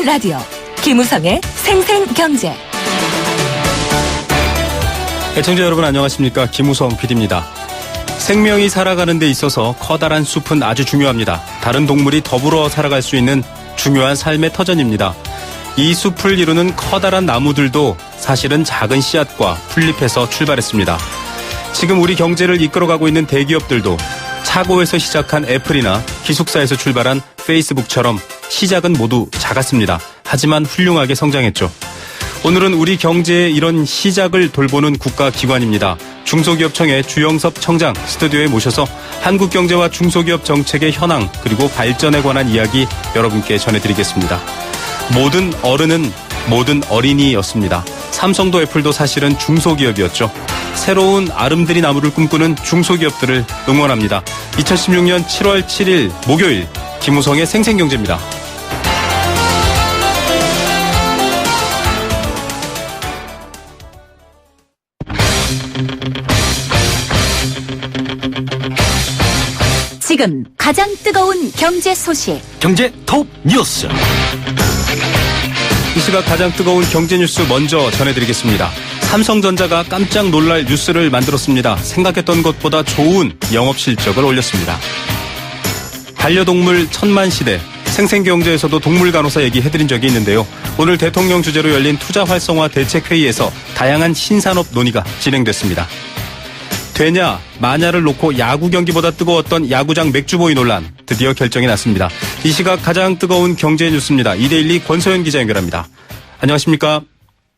보이는 라디오 김우성의 생생경제. 애청자 여러분 안녕하십니까. 김우성 PD입니다. 생명이 살아가는 데 있어서 커다란 숲은 아주 중요합니다. 다른 동물이 더불어 살아갈 수 있는 중요한 삶의 터전입니다. 이 숲을 이루는 커다란 나무들도 사실은 작은 씨앗과 풀잎에서 출발했습니다. 지금 우리 경제를 이끌어가고 있는 대기업들도 차고에서 시작한 애플이나 기숙사에서 출발한 페이스북처럼 시작은 모두 작았습니다. 하지만 훌륭하게 성장했죠. 오늘은 우리 경제의 이런 시작을 돌보는 국가기관입니다. 중소기업청의 주영섭 청장 스튜디오에 모셔서 한국 경제와 중소기업 정책의 현황 그리고 발전에 관한 이야기 여러분께 전해드리겠습니다. 모든 어른은 모든 어린이였습니다. 삼성도 애플도 사실은 중소기업이었죠. 새로운 아름드리 나무를 꿈꾸는 중소기업들을 응원합니다. 2016년 7월 7일 목요일 김우성의 생생경제입니다. 지금 가장 뜨거운 경제 소식. 경제 톱 뉴스. 이 시각 가장 뜨거운 경제 뉴스 먼저 전해드리겠습니다. 삼성전자가 깜짝 놀랄 뉴스를 만들었습니다. 생각했던 것보다 좋은 영업 실적을 올렸습니다. 반려동물 천만 시대, 생생경제에서도 동물 간호사 얘기해드린 적이 있는데요. 오늘 대통령 주재로 열린 투자 활성화 대책회의에서 다양한 신산업 논의가 진행됐습니다. 되냐 마냐를 놓고 야구 경기보다 뜨거웠던 야구장 맥주보이 논란 드디어 결정이 났습니다. 이 시각 가장 뜨거운 경제 뉴스입니다. 이데일리 권소연 기자 연결합니다. 안녕하십니까?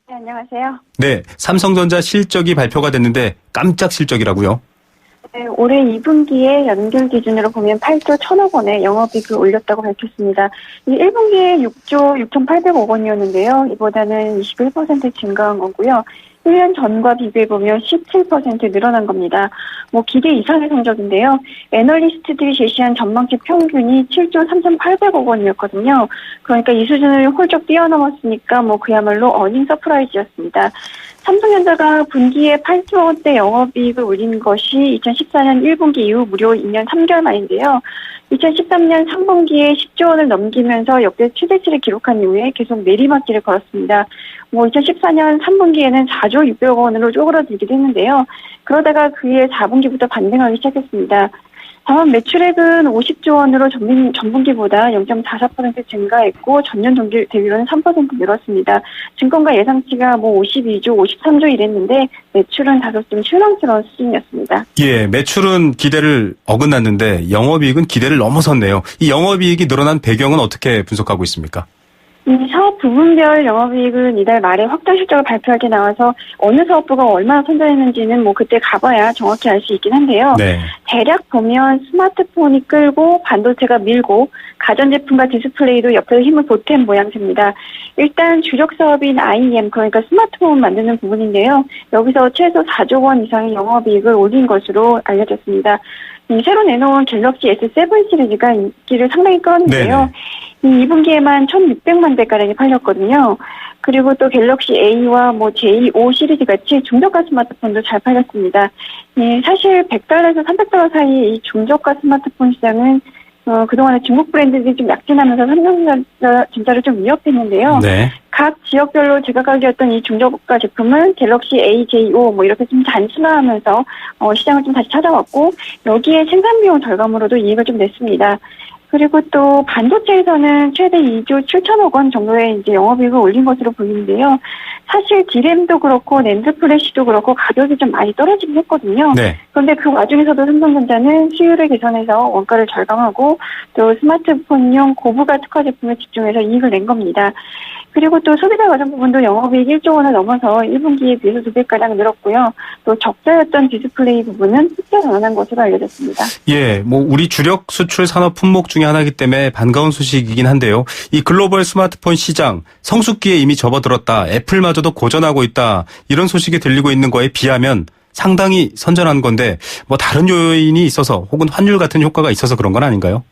네, 안녕하세요. 네, 삼성전자 실적이 발표가 됐는데 깜짝 실적이라고요? 네, 올해 2분기에 연결 기준으로 보면 8조 1천억 원의 영업이익을 올렸다고 밝혔습니다. 이 1분기에 6조 6,800억 원이었는데요. 이보다는 21% 증가한 거고요. 1년 전과 비교해보면 17% 늘어난 겁니다. 기대 이상의 성적인데요. 애널리스트들이 제시한 전망치 평균이 7조 3,800억 원이었거든요. 그러니까 이 수준을 훌쩍 뛰어넘었으니까 그야말로 어닝 서프라이즈였습니다. 삼성전자가 분기에 8조 원대 영업이익을 올린 것이 2014년 1분기 이후 무려 2년 3개월 만인데요. 2013년 3분기에 10조 원을 넘기면서 역대 최대치를 기록한 이후에 계속 내리막길을 걸었습니다. 2014년 3분기에는 4조 600억 원으로 쪼그라들기도 했는데요. 그러다가 그해 4분기부터 반등하기 시작했습니다. 다만 매출액은 50조 원으로 전분기보다 0.44% 증가했고 전년 동기 대비로는 3% 늘었습니다. 증권가 예상치가 52조, 53조 이랬는데 매출은 다소 좀 실망스러운 수준이었습니다. 예, 매출은 기대를 어긋났는데 영업이익은 기대를 넘어섰네요. 이 영업이익이 늘어난 배경은 어떻게 분석하고 있습니까? 사업 부분별 영업이익은 이달 말에 확정 실적을 발표할 때 나와서 어느 사업부가 얼마나 선전했는지는 그때 가봐야 정확히 알 수 있긴 한데요. 네. 대략 보면 스마트폰이 끌고 반도체가 밀고 가전제품과 디스플레이도 옆에서 힘을 보탠 모양새입니다. 일단 주력 사업인 IM, 그러니까 스마트폰 만드는 부분인데요. 여기서 최소 4조 원 이상의 영업이익을 올린 것으로 알려졌습니다. 새로 내놓은 갤럭시 S7 시리즈가 인기를 상당히 끌었는데요. 이 2분기에만 1,600만 대가량이 팔렸거든요. 그리고 또 갤럭시 A와 J5 시리즈 같이 중저가 스마트폰도 잘 팔렸습니다. 사실 $100에서 $300 사이 이 중저가 스마트폰 시장은 그동안에 중국 브랜드들이 좀 약진하면서 삼성전자를 좀 위협했는데요. 네. 각 지역별로 제각각이었던 이 중저가 제품은 갤럭시 A, J5 이렇게 좀 단순화하면서 시장을 좀 다시 찾아왔고 여기에 생산 비용 절감으로도 이익을 좀 냈습니다. 그리고 또 반도체에서는 최대 2조 7천억 원 정도의 이제 영업이익을 올린 것으로 보이는데요. 사실 D램도 그렇고 낸드 플래시도 그렇고 가격이 좀 많이 떨어지긴 했거든요. 네. 그런데 그 와중에서도 삼성전자는 수율을 개선해서 원가를 절감하고 또 스마트폰용 고부가 특화 제품에 집중해서 이익을 낸 겁니다. 그리고 또 소비자 가전 부분도 영업이익 1조 원을 넘어서 1분기에 비해서 2배가량 늘었고요. 또 적자였던 디스플레이 부분은 흑자 전환한 것으로 알려졌습니다. 예, 우리 주력 수출 산업 품목 중에 하나이기 때문에 반가운 소식이긴 한데요. 이 글로벌 스마트폰 시장 성숙기에 이미 접어들었다. 애플마저도 고전하고 있다. 이런 소식이 들리고 있는 거에 비하면 상당히 선전한 건데 다른 요인이 있어서 혹은 환율 같은 효과가 있어서 그런 건 아닌가요?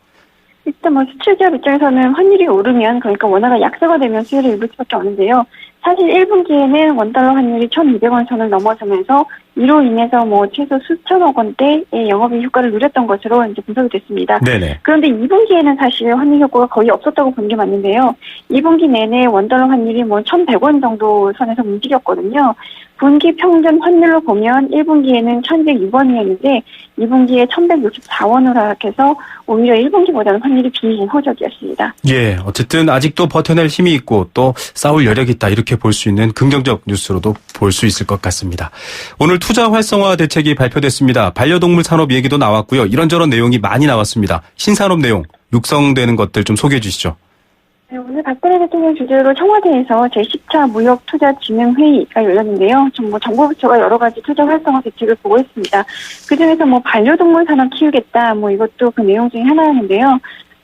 일단 수출 기업 입장에서는 환율이 오르면 그러니까 원화가 약세가 되면 수혜를 입을 수밖에 없는데요. 사실 1분기에는 원달러 환율이 1,200원 선을 넘어서면서 이로 인해서 뭐 최소 수천억 원대의 영업이익 효과를 누렸던 것으로 이제 분석이 됐습니다. 네네. 그런데 2분기에는 사실 환율 효과가 거의 없었다고 본 게 맞는데요. 2분기 내내 원달러 환율이 뭐 1,100원 정도 선에서 움직였거든요. 분기 평균 환율로 보면 1분기에는 1,106원이었는데 2분기에 1,164원으로 하락해서 오히려 1분기보다는 환율이 비호적이었습니다. 예, 어쨌든 아직도 버텨낼 힘이 있고 또 싸울 여력이 있다 이렇게 볼 수 있는 긍정적 뉴스로도 볼 수 있을 것 같습니다. 오늘 투자 활성화 대책이 발표됐습니다. 반려동물 산업 얘기도 나왔고요. 이런저런 내용이 많이 나왔습니다. 신산업 내용, 육성되는 것들 좀 소개해 주시죠. 네, 오늘 박근혜 대통령 주재로 청와대에서 제10차 무역투자진흥회의가 열렸는데요. 정부 부처가 여러 가지 투자 활성화 대책을 보고했습니다. 그중에서 뭐 반려동물 산업 키우겠다, 뭐 이것도 그 내용 중에 하나였는데요.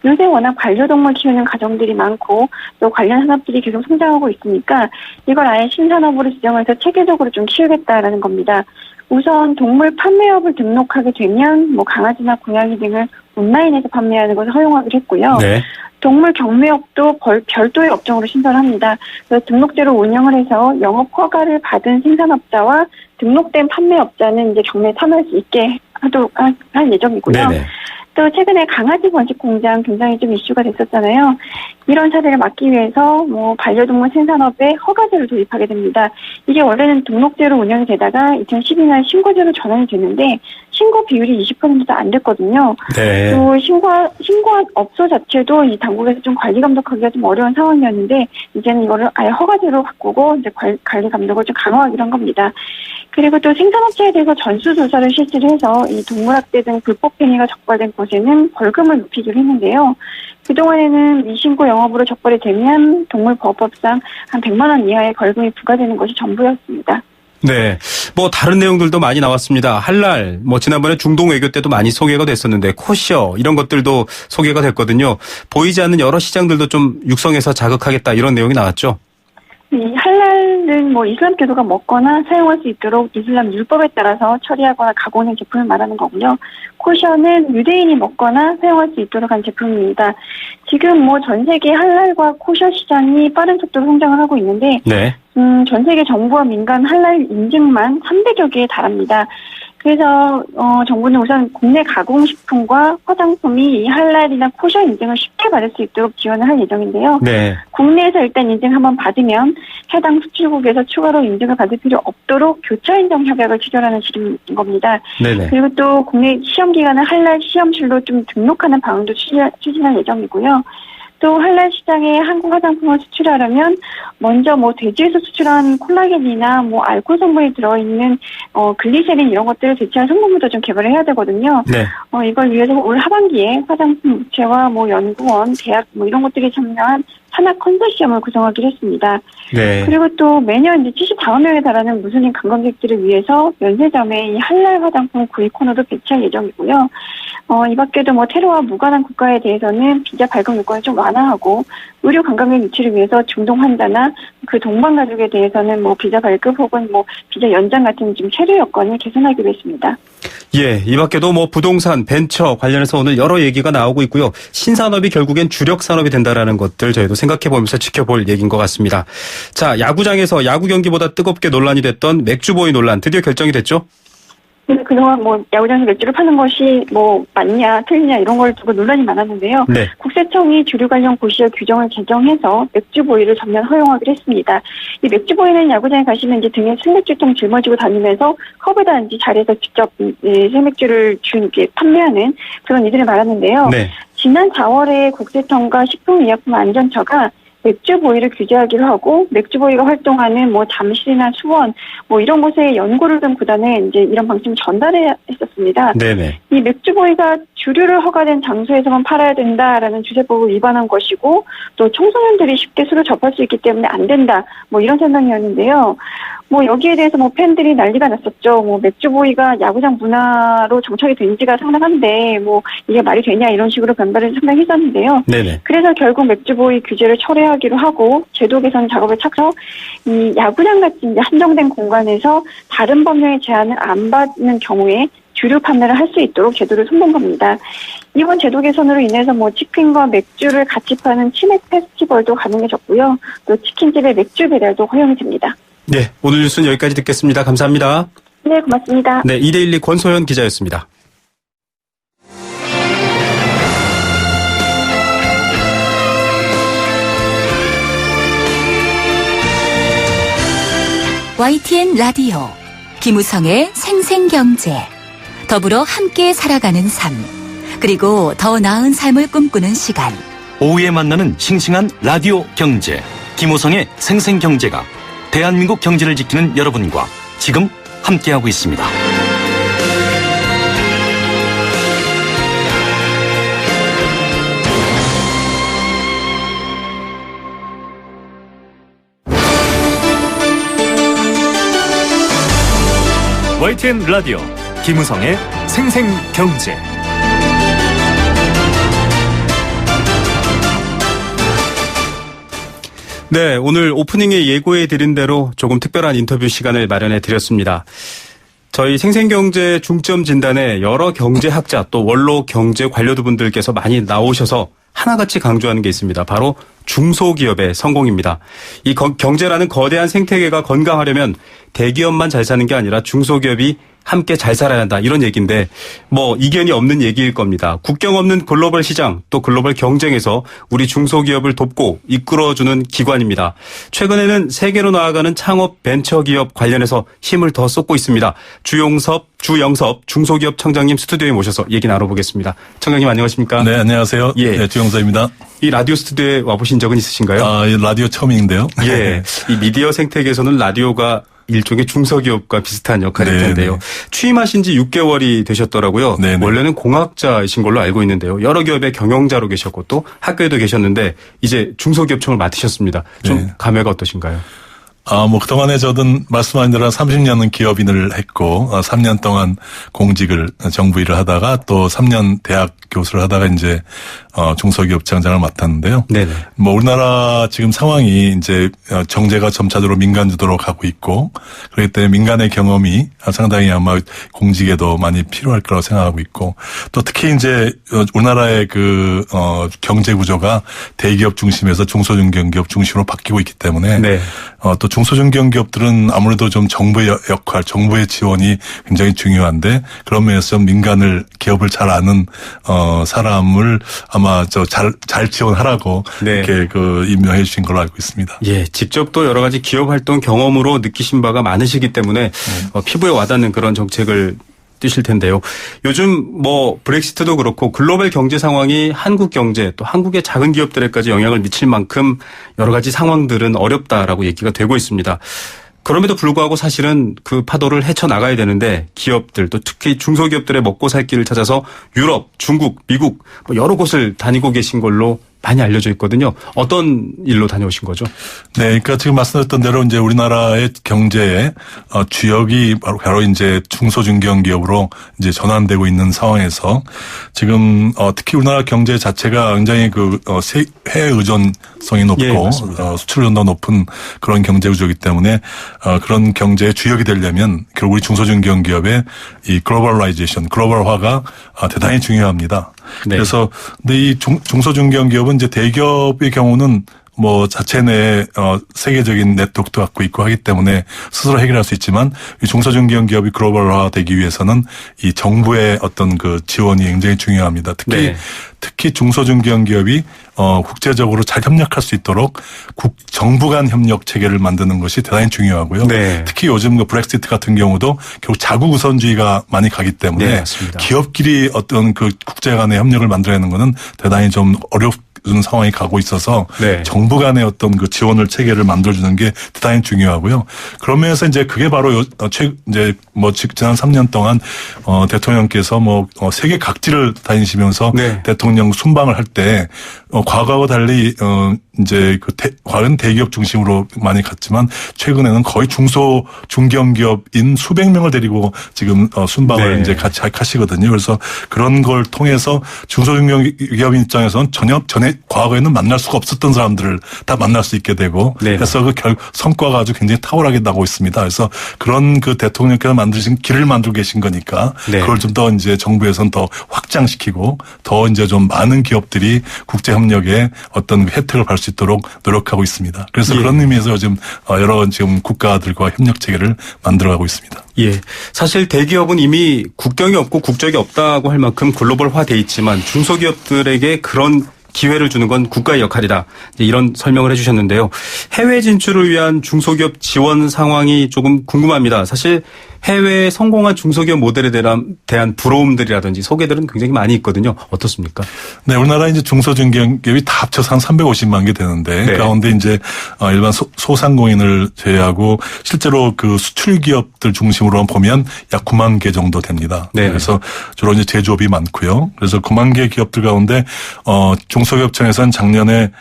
요새 워낙 반려동물 키우는 가정들이 많고 또 관련 산업들이 계속 성장하고 있으니까 이걸 아예 신산업으로 지정해서 체계적으로 좀 키우겠다라는 겁니다. 우선 동물 판매업을 등록하게 되면 뭐 강아지나 고양이 등을 온라인에서 판매하는 것을 허용하기로 했고요. 네. 동물 경매업도 별도의 업종으로 신설합니다. 그래서 등록제로 운영을 해서 영업 허가를 받은 생산업자와 등록된 판매업자는 이제 경매에 참여할 수 있게 할 예정이고요. 네네. 또 최근에 강아지 번식 공장 굉장히 좀 이슈가 됐었잖아요. 이런 사례를 막기 위해서 뭐 반려동물 생산업에 허가제를 도입하게 됩니다. 이게 원래는 등록제로 운영이 되다가 2012년 신고제로 전환이 됐는데 신고 비율이 20%도 안 됐거든요. 네. 또 신고한 업소 자체도 이 당국에서 좀 관리 감독하기가 좀 어려운 상황이었는데 이제는 이거를 아예 허가제로 바꾸고 이제 관리 감독을 좀 강화하기로 한 겁니다. 그리고 또 생산업체에 대해서 전수조사를 실시를 해서 이 동물학대 등 불법 행위가 적발된 곳에는 벌금을 높이기로 했는데요. 그동안에는 미신고 영업으로 적발이 되면 동물보호법상 한 100만 원 이하의 벌금이 부과되는 것이 전부였습니다. 네. 뭐 다른 내용들도 많이 나왔습니다. 할랄, 뭐 지난번에 중동 외교 때도 많이 소개가 됐었는데 코셔 이런 것들도 소개가 됐거든요. 보이지 않는 여러 시장들도 좀 육성해서 자극하겠다 이런 내용이 나왔죠. 이 할랄은 뭐 이슬람교도가 먹거나 사용할 수 있도록 이슬람 율법에 따라서 처리하거나 가공한 제품을 말하는 거고요. 코셔는 유대인이 먹거나 사용할 수 있도록 한 제품입니다. 지금 뭐 전 세계 할랄과 코셔 시장이 빠른 속도로 성장을 하고 있는데, 네. 전 세계 정부와 민간 할랄 인증만 300여 개에 달합니다. 그래서 정부는 우선 국내 가공식품과 화장품이 이 할랄이나 코셔 인증을 쉽게 받을 수 있도록 지원을 할 예정인데요. 네. 국내에서 일단 인증 한번 받으면 해당 수출국에서 추가로 인증을 받을 필요 없도록 교차 인정 협약을 체결하는 지름인 겁니다. 네네. 그리고 또 국내 시험 기관을 할랄 시험실로 좀 등록하는 방안도 추진할 예정이고요. 또 할랄 시장에 한국 화장품을 수출하려면 먼저 뭐 돼지에서 수출한 콜라겐이나 뭐 알코올 성분이 들어있는 글리세린 이런 것들을 대체할 성분부터 좀 개발을 해야 되거든요. 네. 이걸 위해서 올 하반기에 화장품 업체와 뭐 연구원, 대학 뭐 이런 것들이 참여한 산학 컨소시엄을 구성하기로 했습니다. 네. 그리고 또 매년 이제 74명에 달하는 무슬림 관광객들을 위해서 면세점에 이 할랄 화장품 구입 코너도 배치할 예정이고요. 이 밖에도 뭐 테러와 무관한 국가에 대해서는 비자 발급 요건을 좀 완화하고 의료 관광객 유치를 위해서 중동 환자나 그 동반 가족에 대해서는 뭐 비자 발급 혹은 뭐 비자 연장 같은 좀 체류 여건을 개선하기로 했습니다. 예, 이 밖에도 뭐 부동산, 벤처 관련해서 오늘 여러 얘기가 나오고 있고요. 신산업이 결국엔 주력 산업이 된다라는 것들 저희도 생각해 보면서 지켜볼 얘기인 것 같습니다. 자, 야구장에서 야구 경기보다 뜨겁게 논란이 됐던 맥주보이 논란 드디어 결정이 됐죠? 근데 그동안 뭐 야구장에서 맥주를 파는 것이 뭐 맞냐 틀리냐 이런 걸 두고 논란이 많았는데요. 네. 국세청이 주류 관련 고시의 규정을 개정해서 맥주보이를 전면 허용하기로 했습니다. 이 맥주보이는 야구장에 가시면 이제 등에 생맥주통 짊어지고 다니면서 컵에다 이제 자리에서 직접 생맥주를 판매하는 그런 이들을 말하는데요. 네. 지난 4월에 국세청과 식품의약품안전처가 맥주보이를 규제하기로 하고 맥주보이가 활동하는 뭐 잠실이나 수원 뭐 이런 곳에 연고를 둔 구단에 이제 이런 방침을 전달했었습니다. 네네. 이 맥주보이가 주류를 허가된 장소에서만 팔아야 된다라는 주세법을 위반한 것이고 또 청소년들이 쉽게 술을 접할 수 있기 때문에 안 된다 뭐 이런 생각이었는데요. 뭐 여기에 대해서 뭐 팬들이 난리가 났었죠. 뭐 맥주보이가 야구장 문화로 정착이 된 지가 상당한데 뭐 이게 말이 되냐 이런 식으로 변발을 상당히 했었는데요. 네네. 그래서 결국 맥주보이 규제를 철회하기로 하고 제도 개선 작업을 착서 이 야구장 같은 이제 한정된 공간에서 다른 법령의 제한을 안 받는 경우에 주류 판매를 할 수 있도록 제도를 손본 겁니다. 이번 제도 개선으로 인해서 뭐 치킨과 맥주를 같이 파는 치맥 페스티벌도 가능해졌고요. 또 치킨집의 맥주 배달도 허용이 됩니다. 네, 오늘 뉴스는 여기까지 듣겠습니다. 감사합니다. 네, 고맙습니다. 네, 2대12 권소연 기자였습니다. YTN 라디오 김우성의 생생경제 더불어 함께 살아가는 삶 그리고 더 나은 삶을 꿈꾸는 시간 오후에 만나는 싱싱한 라디오 경제 김호성의 생생경제가 대한민국 경제를 지키는 여러분과 지금 함께하고 있습니다. YTN 라디오 김우성의 생생경제. 네, 오늘 오프닝에 예고해 드린 대로 조금 특별한 인터뷰 시간을 마련해 드렸습니다. 저희 생생경제 중점 진단에 여러 경제학자 또 원로 경제 관료분들께서 많이 나오셔서 하나같이 강조하는 게 있습니다. 바로 중소기업의 성공입니다. 이 경제라는 거대한 생태계가 건강하려면 대기업만 잘 사는 게 아니라 중소기업이 함께 잘 살아야 한다 이런 얘기인데 뭐 이견이 없는 얘기일 겁니다. 국경 없는 글로벌 시장 또 글로벌 경쟁에서 우리 중소기업을 돕고 이끌어주는 기관입니다. 최근에는 세계로 나아가는 창업 벤처기업 관련해서 힘을 더 쏟고 있습니다. 주영섭 중소기업 청장님 스튜디오에 모셔서 얘기 나눠보겠습니다. 청장님 안녕하십니까? 네, 안녕하세요. 예. 네, 주영사입니다. 이 라디오 스튜디오에 와보신 적은 있으신가요? 이 라디오 처음인데요. 예. 이 미디어 생태계에서는 라디오가 일종의 중소기업과 비슷한 역할일 네, 텐데요. 네. 취임하신 지 6개월이 되셨더라고요. 네, 네. 원래는 공학자이신 걸로 알고 있는데요. 여러 기업의 경영자로 계셨고 또 학교에도 계셨는데 이제 중소기업청을 맡으셨습니다. 좀 네. 감회가 어떠신가요? 그동안에 저는 말씀하신 대로 30년은 기업인을 했고, 3년 동안 공직을, 정부 일을 하다가 또 3년 대학 교수를 하다가 이제, 중소기업청장을 맡았는데요. 네네. 뭐 우리나라 지금 상황이 이제 정제가 점차적으로 민간 주도로 가고 있고, 그렇기 때문에 민간의 경험이 상당히 아마 공직에도 많이 필요할 거라고 생각하고 있고, 또 특히 이제 우리나라의 경제 구조가 대기업 중심에서 중소중견기업 중심으로 바뀌고 있기 때문에, 네. 또 중소중견기업들은 아무래도 좀 정부의 역할, 정부의 지원이 굉장히 중요한데 그런 면에서 좀 기업을 잘 아는 사람을 아마 잘 지원하라고 네. 이렇게 임명해 주신 걸로 알고 있습니다. 예, 직접 또 여러 가지 기업 활동 경험으로 느끼신 바가 많으시기 때문에 피부에 와닿는 그런 정책을 뛰실 텐데요. 요즘 뭐 브렉시트도 그렇고 글로벌 경제 상황이 한국 경제 또 한국의 작은 기업들에까지 영향을 미칠 만큼 여러 가지 상황들은 어렵다라고 얘기가 되고 있습니다. 그럼에도 불구하고 사실은 그 파도를 헤쳐나가야 되는데 기업들 또 특히 중소기업들의 먹고 살 길을 찾아서 유럽, 중국, 미국 뭐 여러 곳을 다니고 계신 걸로 많이 알려져 있거든요. 어떤 일로 다녀오신 거죠? 네, 그러니까 지금 말씀드렸던 대로 이제 우리나라의 경제의 주역이 바로 이제 중소중견기업으로 이제 전환되고 있는 상황에서 지금 특히 우리나라 경제 자체가 굉장히 해외 의존성이 높고 예, 수출 의존도 높은 그런 경제 구조이기 때문에 그런 경제의 주역이 되려면 결국 우리 중소중견기업의 이 글로벌화가 대단히 중요합니다. 네. 그래서 근데 이 중소중견기업은 이제 대기업의 경우는 뭐 자체 내에 세계적인 네트워크도 갖고 있고 하기 때문에 스스로 해결할 수 있지만 이 중소중견기업이 글로벌화되기 위해서는 이 정부의 어떤 지원이 굉장히 중요합니다. 특히 중소중견기업이 국제적으로 잘 협력할 수 있도록 정부 간 협력 체계를 만드는 것이 대단히 중요하고요. 네. 특히 요즘 브렉시트 같은 경우도 결국 자국 우선주의가 많이 가기 때문에 네, 맞습니다. 기업끼리 어떤 국제 간의 협력을 만들어내는 것은 대단히 좀 어려운 상황이 가고 있어서 네. 정부 간의 어떤 지원을 체계를 만들어주는 게 대단히 중요하고요. 그러면서 이제 그게 바로 지난 3년 동안 대통령께서 세계 각지를 다니시면서 네. 대통령 순방을 할 때 과거와 달리 과거는 대기업 중심으로 많이 갔지만 최근에는 거의 중견기업인 수백 명을 데리고 지금 순방을 네. 이제 같이 하시거든요. 그래서 그런 걸 통해서 중소중견기업인 입장에서는 전에 과거에는 만날 수가 없었던 사람들을 다 만날 수 있게 되고 네. 그래서 성과가 아주 굉장히 탁월하게 나고 있습니다. 그래서 그런 대통령께서 만드신 길을 만들고 계신 거니까 네. 그걸 좀 더 이제 정부에서는 더 확장시키고 더 이제 좀 많은 기업들이 국제 협력에 어떤 혜택을 받을 수 수 있도록 노력하고 있습니다. 그래서 예. 그런 의미에서 요즘 여러 지금 국가들과 협력 체계를 만들어가고 있습니다. 예. 사실 대기업은 이미 국경이 없고 국적이 없다고 할 만큼 글로벌화돼 있지만 중소기업들에게 그런 기회를 주는 건 국가의 역할이다. 이런 설명을 해주셨는데요. 해외 진출을 위한 중소기업 지원 상황이 조금 궁금합니다. 사실 해외에 성공한 중소기업 모델에 대한 부러움들이라든지 소개들은 굉장히 많이 있거든요. 어떻습니까? 네, 우리나라 이제 중소중견기업이 다 합쳐서 한 350만 개 되는데 네. 가운데 이제 일반 소상공인을 제외하고 실제로 그 수출 기업들 중심으로 보면 약 9만 개 정도 됩니다. 네. 그래서 주로 이제 제조업이 많고요. 그래서 9만 개 기업들 가운데 중소기업청에서는 작년에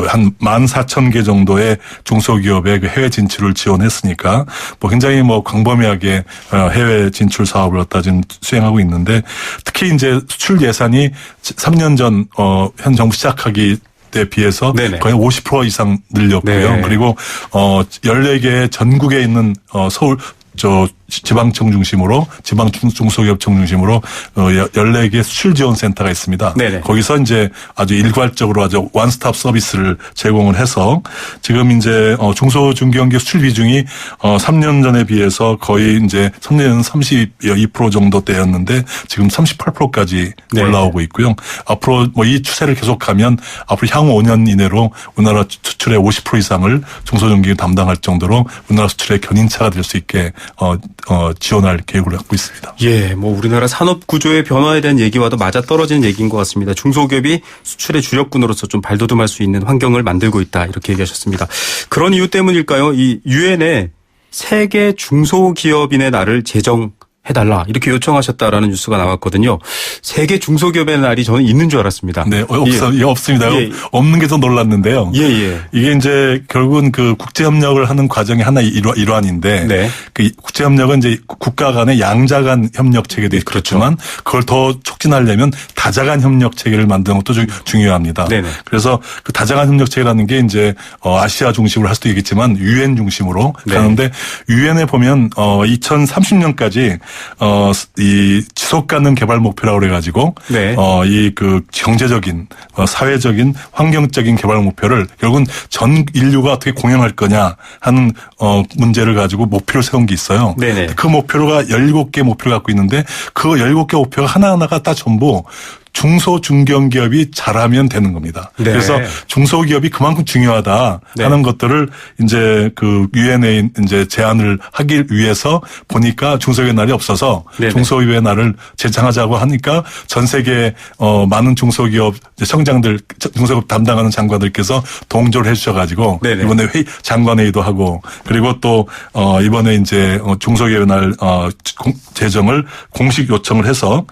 한 14,000개 정도의 중소기업의 그 해외 진출을 지원했으니까 굉장히 광범위하게 해외 진출 사업을 갖다 지금 수행하고 있는데 특히 이제 수출 예산이 3년 전 현 정부 시작하기 때 비해서 네네. 거의 50% 이상 늘렸고요. 네. 그리고 14개 전국에 있는 서울 지방청 중심으로 지방 중소기업청 중심으로 14개 수출 지원 센터가 있습니다. 네네. 거기서 이제 아주 일괄적으로 아주 원스톱 서비스를 제공을 해서 지금 이제 중소중견기업 수출 비중이 3년 전에 비해서 거의 이제 3년 32% 정도대였는데 지금 38%까지 네. 올라오고 있고요. 앞으로 이 추세를 계속하면 앞으로 향후 5년 이내로 우리나라 수출의 50% 이상을 중소중견기업이 담당할 정도로 우리나라 수출의 견인차가 될 수 있게 지원할 계획을 갖고 있습니다. 예, 우리나라 산업 구조의 변화에 대한 얘기와도 맞아떨어지는 얘기인 것 같습니다. 중소기업이 수출의 주력군으로서 좀 발돋움할 수 있는 환경을 만들고 있다. 이렇게 얘기하셨습니다. 그런 이유 때문일까요? 이 유엔에 세계 중소기업인의 날을 제정해달라 이렇게 요청하셨다라는 뉴스가 나왔거든요. 세계 중소기업의 날이 저는 있는 줄 알았습니다. 네, 없습니다. 예. 없는 게 더 놀랐는데요. 예. 이게 이제 결국은 그 국제협력을 하는 과정의 하나의 일환인데 네. 그 국제협력은 이제 국가 간의 양자 간 협력 체계도 있겠지만 그걸 더 촉진하려면 다자 간 협력 체계를 만드는 것도 중요합니다. 네네. 그래서 그 다자 간 협력 체계라는 게 이제 아시아 중심으로 할 수도 있겠지만 유엔 중심으로 네. 가는데 유엔에 보면 2030년까지 이 지속 가능 개발 목표라고 그래 가지고 네. 이 그 경제적인 사회적인 환경적인 개발 목표를 결국은 전 인류가 어떻게 공연할 거냐 하는 문제를 가지고 목표를 세운 게 있어요. 네네. 그 목표가 17개 목표를 갖고 있는데 그 17개 목표가 하나하나가 다 전부 중소중견기업이 잘하면 되는 겁니다. 네. 그래서 중소기업이 그만큼 중요하다 하는 네. 것들을 이제 그 유엔에 이제 제안을 하기 위해서 보니까 중소기업 날이 없어서 네네. 중소기업의 날을 제창하자고 하니까 전 세계 많은 중소기업 청장들 중소기업 담당하는 장관들께서 동조를 해주셔가지고 네네. 이번에 장관회의도 하고 그리고 또 이번에 이제 중소기업의 날 제정을 공식 요청을 해서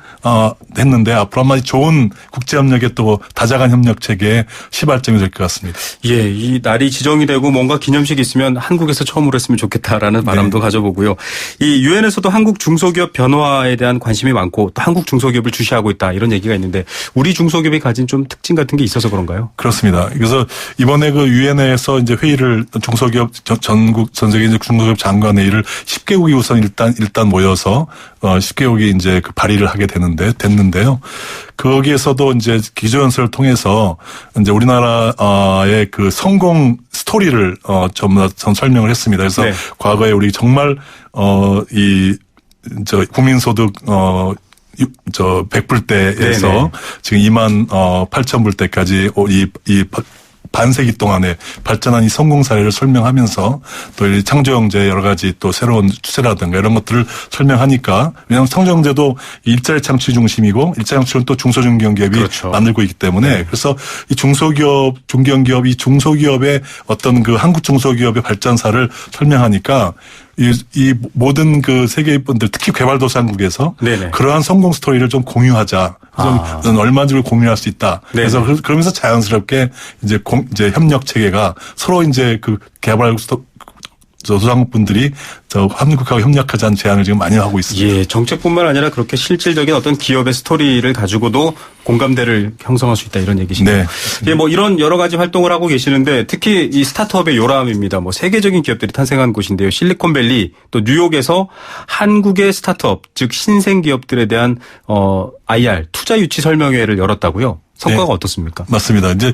했는데 앞으로 아마 좋은 국제협력의 또 다자간 협력 체계의 시발점이 될 것 같습니다. 예, 이 날이 지정이 되고 뭔가 기념식이 있으면 한국에서 처음으로 했으면 좋겠다라는 바람도 네. 가져보고요. 이 유엔에서도 한국 중소기업 변화에 대한 관심이 많고 또 한국 중소기업을 주시하고 있다 이런 얘기가 있는데 우리 중소기업이 가진 좀 특징 같은 게 있어서 그런가요? 그렇습니다. 그래서 이번에 그 유엔에서 이제 회의를 중소기업 전 세계 중소기업 장관회의를 10개국이 우선 일단 모여서 10개국이 이제 그 발의를 하게 됐는데요. 거기에서도 이제 기조연설을 통해서 이제 우리나라의 그 성공 스토리를 전부 다 설명을 했습니다. 그래서 네. 과거에 우리 정말 국민소득 100불대에서 네네. 지금 28,000불대까지 이 반세기 동안에 발전한 이 성공 사례를 설명하면서 또 이 창조경제 여러 가지 또 새로운 추세라든가 이런 것들을 설명하니까 왜냐하면 창조경제도 일자리 창출 중심이고 일자리 창출은 또 중소중견기업이 그렇죠. 만들고 있기 때문에 그래서 이 중소기업, 중견기업, 이 중소기업의 어떤 그 한국 중소기업의 발전사를 설명하니까 이 모든 그 세계 분들 특히 개발도상국에서 네네. 그러한 성공 스토리를 좀 공유하자. 그래서 얼마든지 공유할 수 있다. 네네. 그래서 그러면서 자연스럽게 이제 협력 체계가 서로 이제 그 개발 소상국분들이 한국하고 협력하자는 제안을 지금 많이 하고 있습니다. 예, 정책뿐만 아니라 그렇게 실질적인 어떤 기업의 스토리를 가지고도 공감대를 형성할 수 있다 이런 얘기시네요. 네. 예, 이런 여러 가지 활동을 하고 계시는데 특히 이 스타트업의 요람입니다. 세계적인 기업들이 탄생한 곳인데요. 실리콘밸리 또 뉴욕에서 한국의 스타트업 즉 신생 기업들에 대한 IR 투자 유치 설명회를 열었다고요. 성과가 네. 어떻습니까? 맞습니다. 이제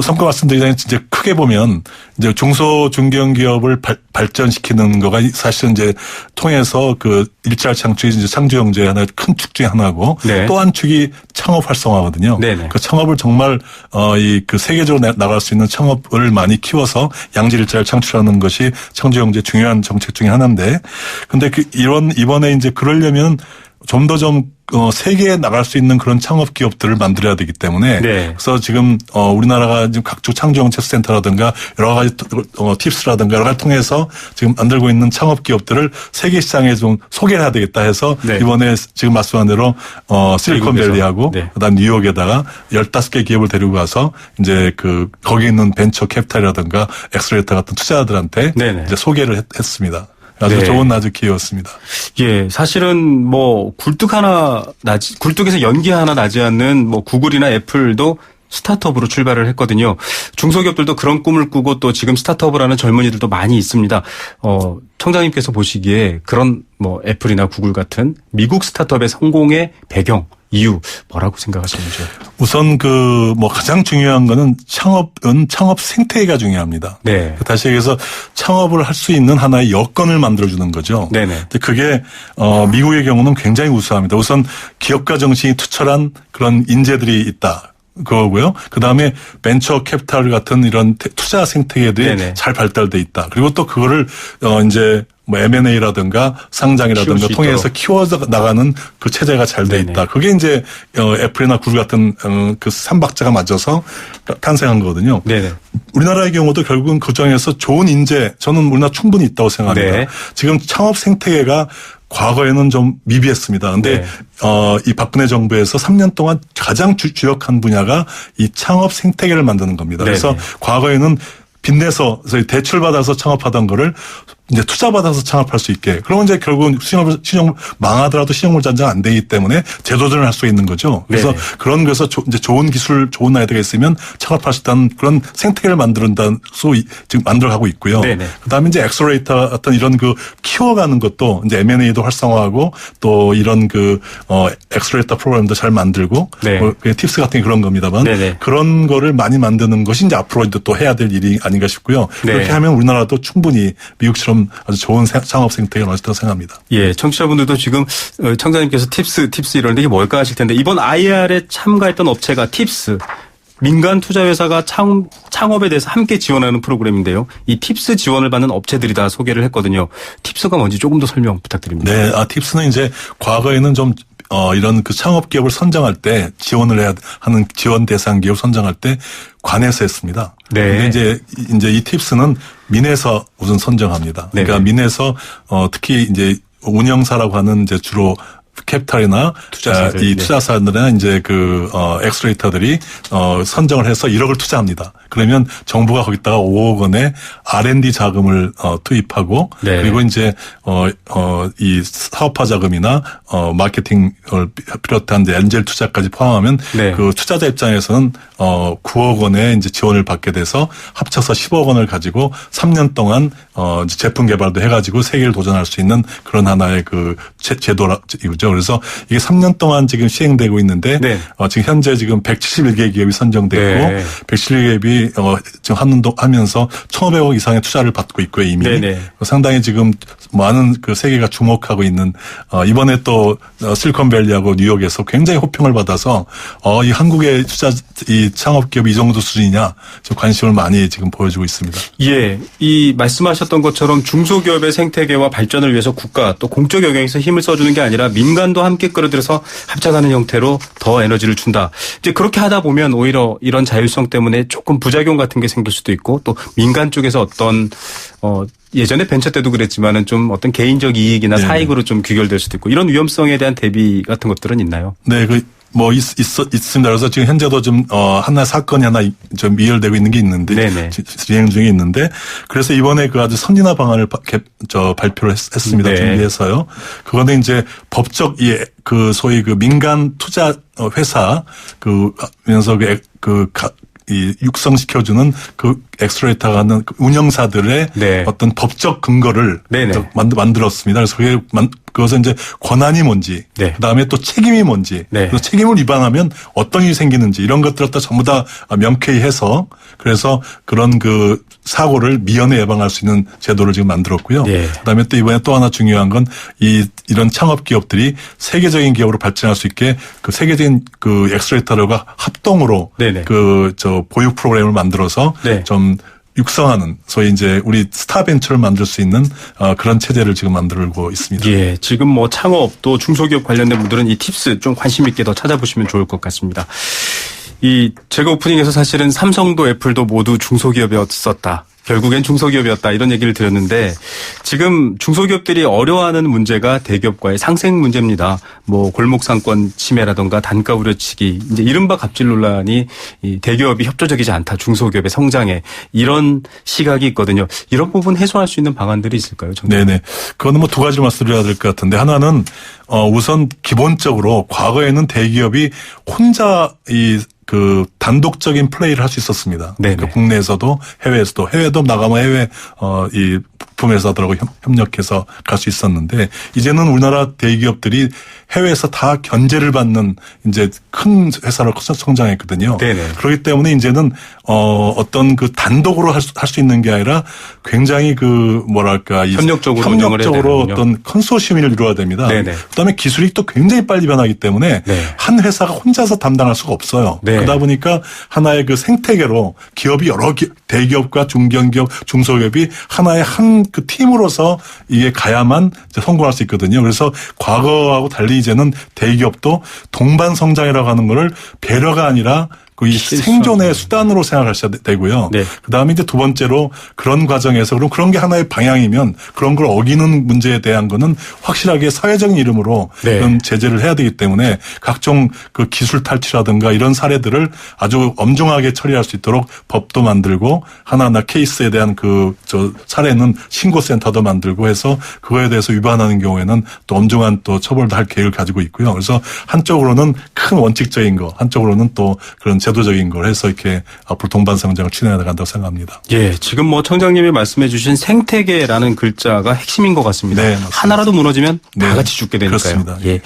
성과 말씀드리기 전에 이제 크게 보면 이제 중소중견기업을 발전시키는 거가 사실은 이제 통해서 그 일자리 창출이 이제 창조경제의 하나의 큰 축 중에 하나고 네. 또 한 축이 창업 활성화거든요. 네네. 그 창업을 정말 이 그 세계적으로 나갈 수 있는 창업을 많이 키워서 양질 일자리를 창출하는 것이 창조경제 중요한 정책 중에 하나인데, 근데 이번에 이제 그러려면 좀 더 세계에 나갈 수 있는 그런 창업 기업들을 만들어야 되기 때문에 네. 그래서 지금 우리나라가 지금 각종 창조정책센터라든가 여러 가지 팁스라든가 여러 가지 통해서 지금 만들고 있는 창업 기업들을 세계 시장에 좀 소개를 해야 되겠다 해서 네. 이번에 지금 말씀한 대로 실리콘밸리하고 네. 그다음 뉴욕에다가 15개 기업을 데리고 가서 이제 거기 있는 벤처 캐피탈이라든가 엑셀레이터 같은 투자자들한테 네네. 이제 소개를 했습니다. 아주 네. 좋은 아주 기회였습니다. 예, 사실은 뭐 굴뚝에서 연기 하나 나지 않는 뭐 구글이나 애플도 스타트업으로 출발을 했거든요. 중소기업들도 그런 꿈을 꾸고 또 지금 스타트업을 하는 젊은이들도 많이 있습니다. 청장님께서 보시기에 그런 뭐 애플이나 구글 같은 미국 스타트업의 성공의 배경, 이유 뭐라고 생각하시는지요? 우선 가장 중요한 거는 창업 생태계가 중요합니다. 네. 다시 얘기해서 창업을 할 수 있는 하나의 여건을 만들어주는 거죠. 네네. 근데 그게 미국의 경우는 굉장히 우수합니다. 우선 기업가 정신이 투철한 그런 인재들이 있다. 그거고요. 그 다음에 벤처 캐피탈 같은 이런 투자 생태계들이 네네. 잘 발달돼 있다. 그리고 또 그거를 이제 뭐 M&A라든가 상장이라든가 통해서 키워 나가는 그 체제가 잘 돼 있다. 그게 이제 애플이나 구글 같은 그 삼박자가 맞아서 탄생한 거거든요. 네네. 우리나라의 경우도 결국은 그 중에서 좋은 인재, 저는 우리나라 충분히 있다고 생각합니다. 네. 지금 창업 생태계가 과거에는 좀 미비했습니다. 근데 네. 이 박근혜 정부에서 3년 동안 가장 주력한 분야가 이 창업 생태계를 만드는 겁니다. 네네. 그래서 과거에는 빚내서 대출 받아서 창업하던 거를 이제 투자 받아서 창업할 수 있게. 그러면 이제 결국은 신용 망하더라도 신용물 잔정 안 되기 때문에 재도전을 할 수 있는 거죠. 그래서 네네. 그런 거에서 이제 좋은 기술, 좋은 아이디어가 있으면 창업할 수 있다는 그런 생태계를 만드는다는 지금 만들어가고 있고요. 네네. 그다음에 이제 엑셀레이터 어떤 이런 키워가는 것도 이제 M&A도 활성화하고 또 이런 엑셀레이터 프로그램도 잘 만들고 네. 그냥 팁스 같은 게 그런 겁니다만 네네. 그런 거를 많이 만드는 것이 이제 앞으로 또 해야 될 일이 아닌가 싶고요. 네. 그렇게 하면 우리나라도 충분히 미국처럼 아주 좋은 창업 생태계가 나올 수 있다고 생각합니다. 예, 청취자분들도 지금 청장님께서 팁스 이러는데 이게 뭘까 하실 텐데 이번 IR에 참가했던 업체가 팁스, 민간 투자회사가 창업에 대해서 함께 지원하는 프로그램인데요. 이 팁스 지원을 받는 업체들이 다 소개를 했거든요. 팁스가 뭔지 조금 더 설명 부탁드립니다. 네, 팁스는 이제 과거에는 좀 이런 창업 기업을 선정할 때 지원을 해야 하는 지원 대상 기업 선정할 때 관에서 했습니다. 네. 근데 이제 이 팁스는 민에서 우선 선정합니다. 네네. 그러니까 민에서 특히 이제 운영사라고 하는 이제 주로 캐피탈이나 투자사들, 이 네. 투자사들이나 이제 엑셀레이터들이 선정을 해서 1억을 투자합니다. 그러면 정부가 거기다가 5억 원의 R&D 자금을 투입하고 네. 그리고 이제 이 사업화 자금이나 마케팅을 비롯한 이제 엔젤 투자까지 포함하면 네. 그 투자자 입장에서는 9억 원의 이제 지원을 받게 돼서 합쳐서 10억 원을 가지고 3년 동안 이제 제품 개발도 해가지고 세계를 도전할 수 있는 그런 하나의 제도이죠. 그래서 이게 3년 동안 지금 시행되고 있는데 네. 지금 현재 지금 171개 기업이 선정되고 네. 171개 기업이 지금 하면서 1,500억 이상의 투자를 받고 있고요 이미. 네네. 상당히 지금 많은 세계가 주목하고 있는 이번에 또 실리콘밸리하고 뉴욕에서 굉장히 호평을 받아서 이 한국의 이 창업 기업이 이 정도 수준이냐 좀 관심을 많이 지금 보여주고 있습니다. 예, 이 말씀하셨던 것처럼 중소기업의 생태계와 발전을 위해서 국가 또 공적 영역에서 힘을 써주는 게 아니라 민간도 함께 끌어들여서 합작하는 형태로 더 에너지를 준다. 이제 그렇게 하다 보면 오히려 이런 자율성 때문에 조금 부작용 같은 게 생길 수도 있고 또 민간 쪽에서 어떤 예전에 벤처 때도 그랬지만은 좀 어떤 개인적 이익이나 네네. 사익으로 좀 귀결될 수도 있고 이런 위험성에 대한 대비 같은 것들은 있나요? 네, 있습니다. 그래서 지금 현재도 좀, 하나 사건이 하나 좀 미열되고 있는 게 있는데, 네네. 진행 중에 있는데, 그래서 이번에 아주 선진화 방안을 발표를 했습니다. 네. 준비해서요. 그거는 이제 법적, 소위 민간 투자 회사, 면서 이 육성시켜주는 엑셀레이터가 하는 운영사들의 네. 어떤 법적 근거를 네네. 만들었습니다. 그래서 그게 그것은 이제 권한이 뭔지, 네. 그다음에 또 책임이 뭔지, 네. 그래서 책임을 위반하면 어떤 일이 생기는지 이런 것들을 다 전부 다 명쾌히 해서 그래서 그런 그 사고를 미연에 예방할 수 있는 제도를 지금 만들었고요. 네. 그다음에 또 이번에 또 하나 중요한 건 이런 창업 기업들이 세계적인 기업으로 발전할 수 있게 그 세계적인 그 엑셀레이터들과 합동으로 네네. 그 보육 프로그램을 만들어서 네. 좀 육성하는 소위 이제 우리 스타 벤처를 만들 수 있는 그런 체제를 지금 만들고 있습니다. 예, 지금 뭐 창업 또 중소기업 관련된 분들은 이 팁스 좀 관심 있게 더 찾아보시면 좋을 것 같습니다. 제가 오프닝에서 사실은 삼성도 애플도 모두 중소기업이었었다. 결국엔 중소기업이었다 이런 얘기를 드렸는데 지금 중소기업들이 어려워하는 문제가 대기업과의 상생 문제입니다. 뭐 골목상권 침해라든가 단가 우려치기 이제 이른바 갑질 논란이 이 대기업이 협조적이지 않다 중소기업의 성장에 이런 시각이 있거든요. 이런 부분 해소할 수 있는 방안들이 있을까요? 네네. 그거는 뭐 두 가지로 말씀드려야 될 것 같은데 하나는 우선 기본적으로 과거에는 대기업이 혼자 그 단독적인 플레이를 할 수 있었습니다. 그러니까 국내에서도 해외도 나가면 해외 이 부품 회사들하고 협력해서 갈 수 있었는데 이제는 우리나라 대기업들이 해외에서 다 견제를 받는 이제 큰 회사로 성장했거든요. 네네. 그렇기 때문에 이제는 어떤 그 단독으로 할 수 있는 게 아니라 굉장히 그 뭐랄까 협력적으로 어떤 컨소시엄을 이루어야 됩니다. 네네. 그다음에 기술이 또 굉장히 빨리 변하기 때문에 네. 한 회사가 혼자서 담당할 수가 없어요. 네. 그러다 보니까 하나의 그 생태계로 기업이 여러 대기업과 중견기업, 중소기업이 하나의 한 그 팀으로서 이게 가야만 이제 성공할 수 있거든요. 그래서 과거하고 달리 이제는 대기업도 동반 성장이라고 하는 거를 배려가 아니라 이 생존의 수단으로 생각하셔야 되고요. 네. 그다음에 이제 두 번째로 그런 과정에서 그럼 그런 게 하나의 방향이면 그런 걸 어기는 문제에 대한 거는 확실하게 사회적인 이름으로 네. 그런 제재를 해야 되기 때문에 각종 그 기술 탈취라든가 이런 사례들을 아주 엄중하게 처리할 수 있도록 법도 만들고 하나하나 케이스에 대한 사례는 신고센터도 만들고 해서 그거에 대해서 위반하는 경우에는 또 엄중한 또 처벌도 할 계획을 가지고 있고요. 그래서 한쪽으로는 큰 원칙적인 거, 한쪽으로는 또 그런 제도적인 걸 해서 이렇게 앞으로 동반 성장을 추진해 나간다고 생각합니다. 예, 지금 뭐 청장님이 말씀해 주신 생태계라는 글자가 핵심인 것 같습니다. 네, 맞습니다. 하나라도 무너지면 다 네, 같이 죽게 되니까요. 그렇습니다. 예.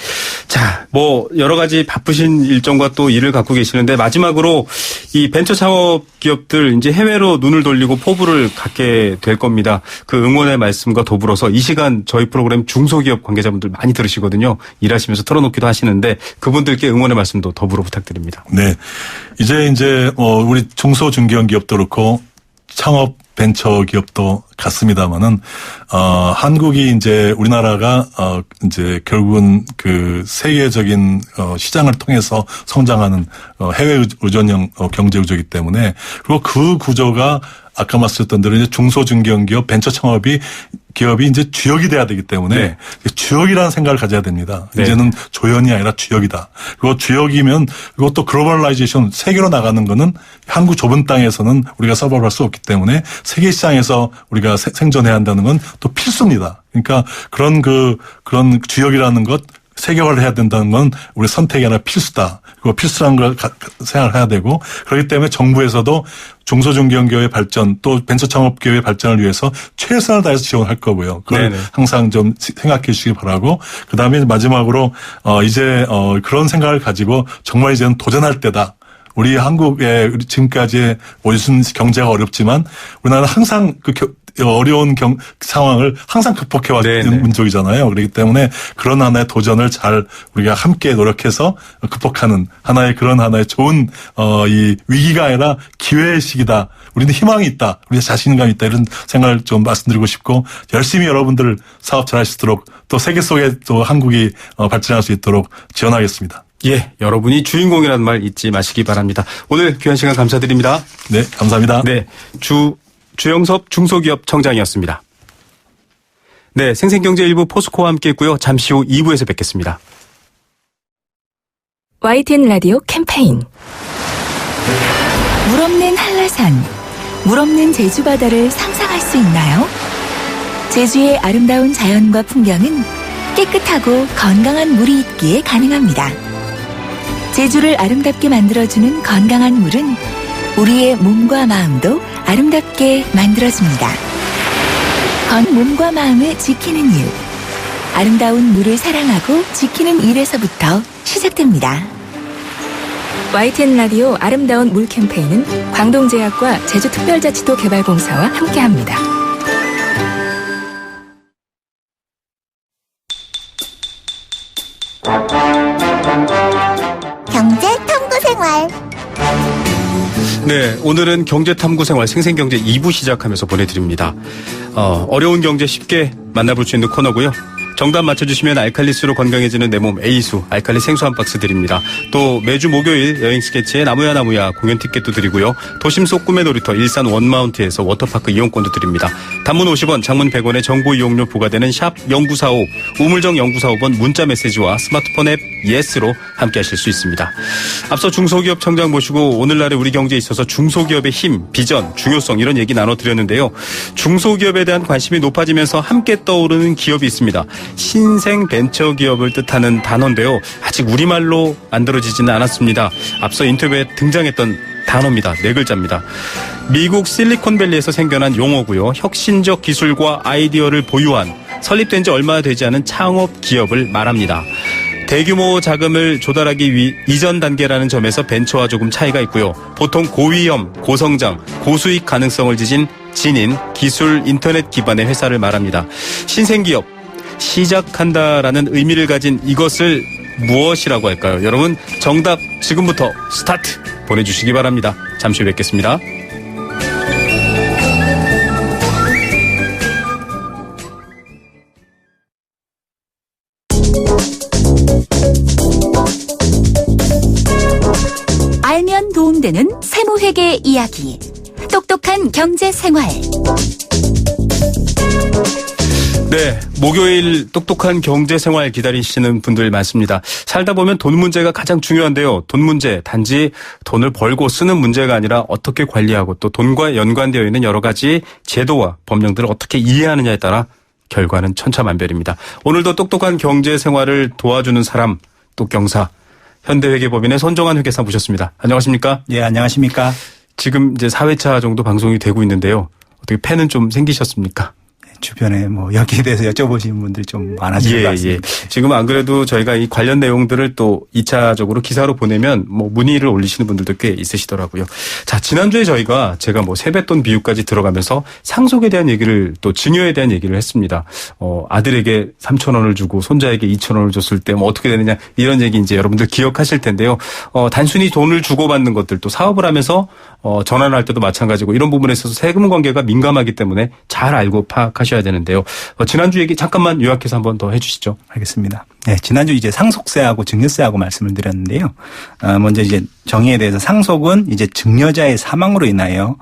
자, 뭐 여러 가지 바쁘신 일정과 또 일을 갖고 계시는데 마지막으로 이 벤처 창업 기업들 이제 해외로 눈을 돌리고 포부를 갖게 될 겁니다. 그 응원의 말씀과 더불어서 이 시간 저희 프로그램 중소기업 관계자분들 많이 들으시거든요. 일하시면서 털어놓기도 하시는데 그분들께 응원의 말씀도 더불어 부탁드립니다. 네. 이제 우리 중소 중견 기업도 그렇고 창업 벤처 기업도 같습니다만은 한국이 이제 우리나라가 이제 결국은 그 세계적인 시장을 통해서 성장하는 해외 의존형 경제 구조이기 때문에 그리고 그 구조가 아까 말씀드렸던 대로 이제 중소 중견 기업 벤처 기업이 이제 주역이 돼야 되기 때문에 네. 주역이라는 생각을 가져야 됩니다. 네. 이제는 조연이 아니라 주역이다. 그리고 주역이면 그것도 글로벌라이제이션 세계로 나가는 거는 한국 좁은 땅에서는 우리가 서바이벌할 수 없기 때문에 세계 시장에서 우리가 생존해야 한다는 건 또 필수입니다. 그러니까 그런 주역이라는 것 세계화를 해야 된다는 건 우리 선택이 아니라 필수다. 그리고 필수라는 걸 생각을 해야 되고 그렇기 때문에 정부에서도 중소중견기업의 발전 또 벤처 창업 기업의 발전을 위해서 최선을 다해서 지원할 거고요. 그걸 네네. 항상 좀 생각해 주시기 바라고 그다음에 마지막으로 이제 그런 생각을 가지고 정말 이제는 도전할 때다. 우리 한국의 지금까지의 요즘 경제가 어렵지만 우리나라는 항상 어려운 상황을 항상 극복해왔는 민족이잖아요. 그렇기 때문에 그런 하나의 도전을 잘 우리가 함께 노력해서 극복하는 그런 하나의 좋은 이 위기가 아니라 기회의 시기다. 우리는 희망이 있다. 우리 자신감이 있다. 이런 생각을 좀 말씀드리고 싶고 열심히 여러분들 사업 잘 하실 수 있도록 또 세계 속에 또 한국이 발전할 수 있도록 지원하겠습니다. 예, 여러분이 주인공이라는 말 잊지 마시기 바랍니다. 오늘 귀한 시간 감사드립니다. 네, 감사합니다. 네, 주영섭 중소기업 청장이었습니다. 네, 생생경제 일부 포스코와 함께했고요. 잠시 후 2부에서 뵙겠습니다. YTN 라디오 캠페인 물 없는 한라산, 물 없는 제주 바다를 상상할 수 있나요? 제주의 아름다운 자연과 풍경은 깨끗하고 건강한 물이 있기에 가능합니다. 제주를 아름답게 만들어주는 건강한 물은 우리의 몸과 마음도 아름답게 만들어줍니다. 몸과 마음을 지키는 일, 아름다운 물을 사랑하고 지키는 일에서부터 시작됩니다. YTN 라디오 아름다운 물 캠페인은 광동제약과 제주특별자치도 개발공사와 함께합니다. 경제 탐구 생활. 네, 오늘은 경제탐구생활 생생경제 2부 시작하면서 보내드립니다. 어려운 경제 쉽게 만나볼 수 있는 코너고요. 정답 맞춰주시면 알칼리수로 건강해지는 내 몸 A수 알칼리 생수 한 박스 드립니다. 또 매주 목요일 여행 스케치의 나무야 공연 티켓도 드리고요. 도심 속 꿈의 놀이터 일산 원마운트에서 워터파크 이용권도 드립니다. 단문 50원, 장문 100원의 정보 이용료 부과되는 샵 0945 우물정 0945번 문자 메시지와 스마트폰 앱 예스로 함께 하실 수 있습니다. 앞서 중소기업 청장 모시고 오늘날의 우리 경제에 있어서 중소기업의 힘, 비전, 중요성 이런 얘기 나눠드렸는데요. 중소기업에 대한 관심이 높아지면서 함께 떠오르는 기업이 있습니다. 신생 벤처기업을 뜻하는 단어인데요. 아직 우리말로 만들어지지는 않았습니다. 앞서 인터뷰에 등장했던 단어입니다. 4글자입니다. 미국 실리콘밸리에서 생겨난 용어고요. 혁신적 기술과 아이디어를 보유한 설립된 지 얼마 되지 않은 창업 기업을 말합니다. 대규모 자금을 조달하기 이전 단계라는 점에서 벤처와 조금 차이가 있고요. 보통 고위험, 고성장, 고수익 가능성을 지닌 기술 인터넷 기반의 회사를 말합니다. 신생기업, 시작한다라는 의미를 가진 이것을 무엇이라고 할까요? 여러분 정답 지금부터 스타트 보내주시기 바랍니다. 잠시 후에 뵙겠습니다. 알면 도움되는 세무회계 이야기. 똑똑한 경제생활. 네, 목요일 똑똑한 경제생활 기다리시는 분들 많습니다. 살다 보면 돈 문제가 가장 중요한데요. 돈 문제, 단지 돈을 벌고 쓰는 문제가 아니라 어떻게 관리하고 또 돈과 연관되어 있는 여러 가지 제도와 법령들을 어떻게 이해하느냐에 따라 결과는 천차만별입니다. 오늘도 똑똑한 경제생활을 도와주는 사람, 똑경사, 현대회계법인의 손정환 회계사 모셨습니다. 안녕하십니까? 예, 안녕하십니까? 지금 이제 4회차 정도 방송이 되고 있는데요. 어떻게 팬은 좀 생기셨습니까? 주변에 뭐 여기에 대해서 여쭤보시는 분들이 좀 많아질 것 같습니다. 지금 안 그래도 저희가 이 관련 내용들을 또 2차적으로 기사로 보내면 뭐 문의를 올리시는 분들도 꽤 있으시더라고요. 자, 지난주에 제가 뭐 세뱃돈 비유까지 들어가면서 상속에 대한 얘기를 또 증여에 대한 얘기를 했습니다. 아들에게 3,000원을 주고 손자에게 2,000원을 줬을 때 뭐 어떻게 되느냐 이런 얘기 이제 여러분들 기억하실 텐데요. 단순히 돈을 주고받는 것들 또 사업을 하면서 전환할 때도 마찬가지고 이런 부분에 있어서 세금 관계가 민감하기 때문에 잘 알고 파악하셔야 되는데요. 지난주 얘기 잠깐만 요약해서 한번 더 해주시죠. 알겠습니다. 네, 지난주 이제 상속세하고 증여세하고 말씀을 드렸는데요. 먼저 이제 정의에 대해서 상속은 이제 증여자의 사망으로 인하여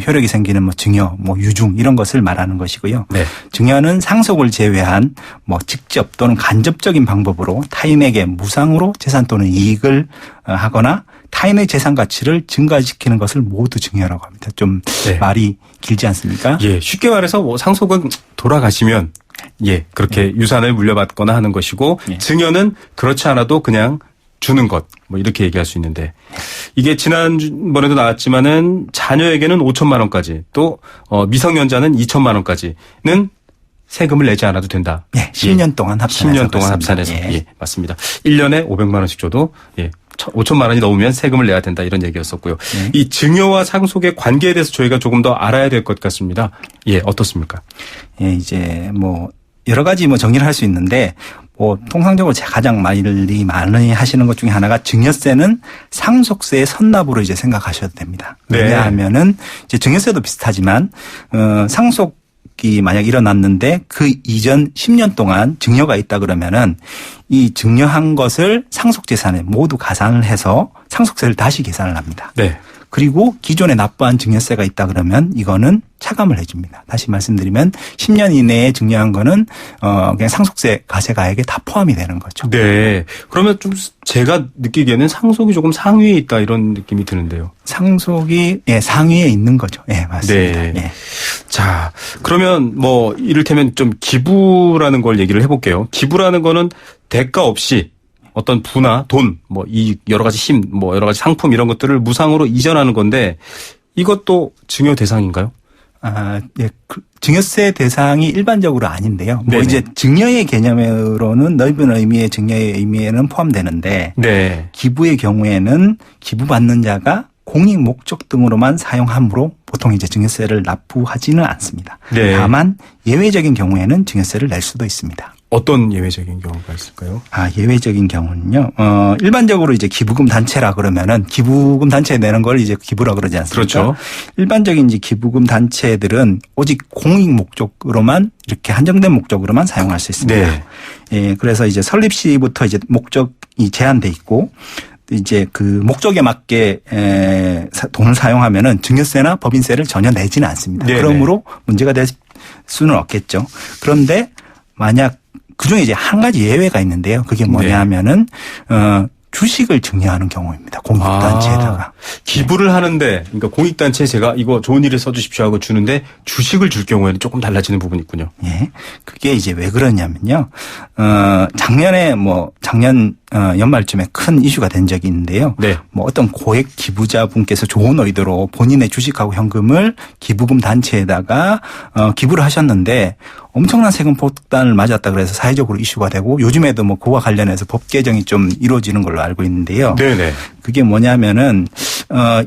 효력이 생기는 뭐 증여, 뭐 유증 이런 것을 말하는 것이고요. 네. 증여는 상속을 제외한 뭐 직접 또는 간접적인 방법으로 타인에게 무상으로 재산 또는 이익을 하거나 타인의 재산 가치를 증가시키는 것을 모두 증여라고 합니다. 좀 네. 말이 길지 않습니까? 예, 쉽게 말해서 뭐 상속은 돌아가시면 그렇게 유산을 물려받거나 하는 것이고 증여는 그렇지 않아도 그냥 주는 것 뭐 이렇게 얘기할 수 있는데 이게 지난번에도 나왔지만은 자녀에게는 5천만 원까지 또 미성년자는 2천만 원까지는 세금을 내지 않아도 된다. 예, 10년 동안 합산해서. 10년 동안 합산해서. 예. 예, 맞습니다. 1년에 500만 원씩 줘도 5천만 원이 넘으면 세금을 내야 된다 이런 얘기였었고요. 이 증여와 상속의 관계에 대해서 저희가 조금 더 알아야 될 것 같습니다. 예, 어떻습니까? 예, 이제 뭐 여러 가지 뭐 정리를 할 수 있는데 뭐 통상적으로 가장 많이 하시는 것 중에 하나가 증여세는 상속세의 선납으로 이제 생각하셔도 됩니다. 네. 왜냐하면은 이제 증여세도 비슷하지만 상속이 만약 일어났는데 그 이전 10년 동안 증여가 있다 그러면은 이 증여한 것을 상속재산에 모두 가산을 해서 상속세를 다시 계산을 합니다. 네. 그리고 기존에 납부한 증여세가 있다 그러면 이거는 차감을 해줍니다. 다시 말씀드리면 10년 이내에 증여한 거는 그냥 상속세 과세가액에 다 포함이 되는 거죠. 네. 그러면 좀 제가 느끼기에는 상속이 조금 상위에 있다 이런 느낌이 드는데요. 상속이 상위에 있는 거죠. 예, 맞습니다. 네. 예. 자, 그러면 뭐 이를테면 좀 기부라는 걸 얘기를 해볼게요. 기부라는 거는 대가 없이 어떤 부나 돈, 뭐 이 여러 가지 힘, 뭐 여러 가지 상품 이런 것들을 무상으로 이전하는 건데 이것도 증여 대상인가요? 예, 증여세 대상이 일반적으로 아닌데요. 뭐 네네. 이제 증여의 개념으로는 넓은 의미의 증여의 의미에는 포함되는데 네. 기부의 경우에는 기부받는 자가 공익 목적 등으로만 사용하므로 보통 이제 증여세를 납부하지는 않습니다. 네. 다만 예외적인 경우에는 증여세를 낼 수도 있습니다. 어떤 예외적인 경우가 있을까요? 예외적인 경우는요. 일반적으로 이제 기부금 단체라 그러면은 기부금 단체에 내는 걸 이제 기부라 그러지 않습니까? 그렇죠. 일반적인 이제 기부금 단체들은 오직 공익 목적으로만 이렇게 한정된 목적으로만 사용할 수 있습니다. 네. 예, 그래서 이제 설립 시부터 이제 목적이 제한돼 있고 이제 그 목적에 맞게 돈을 사용하면은 증여세나 법인세를 전혀 내지는 않습니다. 네네. 그러므로 문제가 될 수는 없겠죠. 그런데 만약 그중에 이제 한 가지 예외가 있는데요. 그게 뭐냐 하면은 주식을 증여하는 경우입니다. 공익단체에다가. 기부를 하는데, 그러니까 공익단체에 제가 이거 좋은 일에 써주십시오 하고 주는데 주식을 줄 경우에는 조금 달라지는 부분이 있군요. 예. 그게 이제 왜 그러냐면요. 작년 연말쯤에 큰 이슈가 된 적이 있는데요. 네. 뭐 어떤 고액 기부자분께서 좋은 의도로 본인의 주식하고 현금을 기부금 단체에다가 기부를 하셨는데 엄청난 세금 폭탄을 맞았다 그래서 사회적으로 이슈가 되고 요즘에도 뭐 그와 관련해서 법 개정이 좀 이루어지는 걸로 알고 있는데요. 네네. 그게 뭐냐면은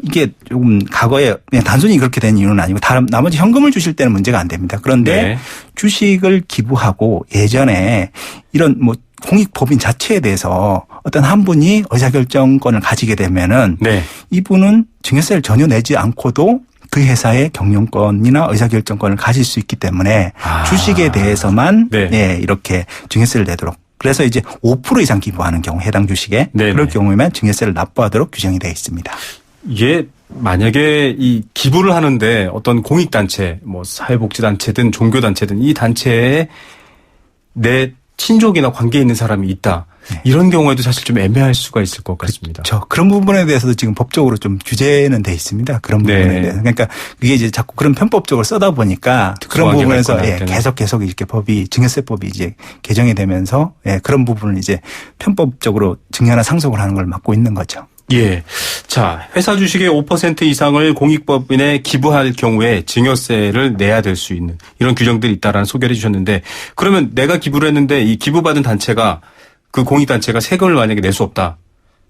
이게 조금 과거에 그냥 단순히 그렇게 된 이유는 아니고 나머지 현금을 주실 때는 문제가 안 됩니다. 그런데 네. 주식을 기부하고 예전에 이런 뭐 공익법인 자체에 대해서 어떤 한 분이 의사결정권을 가지게 되면은 네. 이분은 증여세를 전혀 내지 않고도 그 회사의 경영권이나 의사결정권을 가질 수 있기 때문에 주식에 대해서만 네. 예, 이렇게 증여세를 내도록. 그래서 이제 5% 이상 기부하는 경우 해당 주식에 네네. 그럴 경우에만 증여세를 납부하도록 규정이 되어 있습니다. 이게 만약에 이 기부를 하는데 어떤 공익단체, 뭐 사회복지단체든 종교단체든 이 단체에 내 친족이나 관계 있는 사람이 있다. 네. 이런 경우에도 사실 좀 애매할 수가 있을 것 같습니다. 그런 부분에 대해서도 지금 법적으로 좀 규제는 돼 있습니다. 그런 부분에 네. 대해서. 그러니까 그게 이제 자꾸 그런 편법적으로 써다 보니까 그런 특수하게 부분에서 갈 거나 계속 이렇게 증여세법이 이제 개정이 되면서 그런 부분을 이제 편법적으로 증여나 상속을 하는 걸 막고 있는 거죠. 예. 자, 회사 주식의 5% 이상을 공익법인에 기부할 경우에 증여세를 내야 될 수 있는 이런 규정들이 있다라는 소개를 해 주셨는데 그러면 내가 기부를 했는데 이 기부받은 단체가 그 공익단체가 세금을 만약에 낼 수 없다.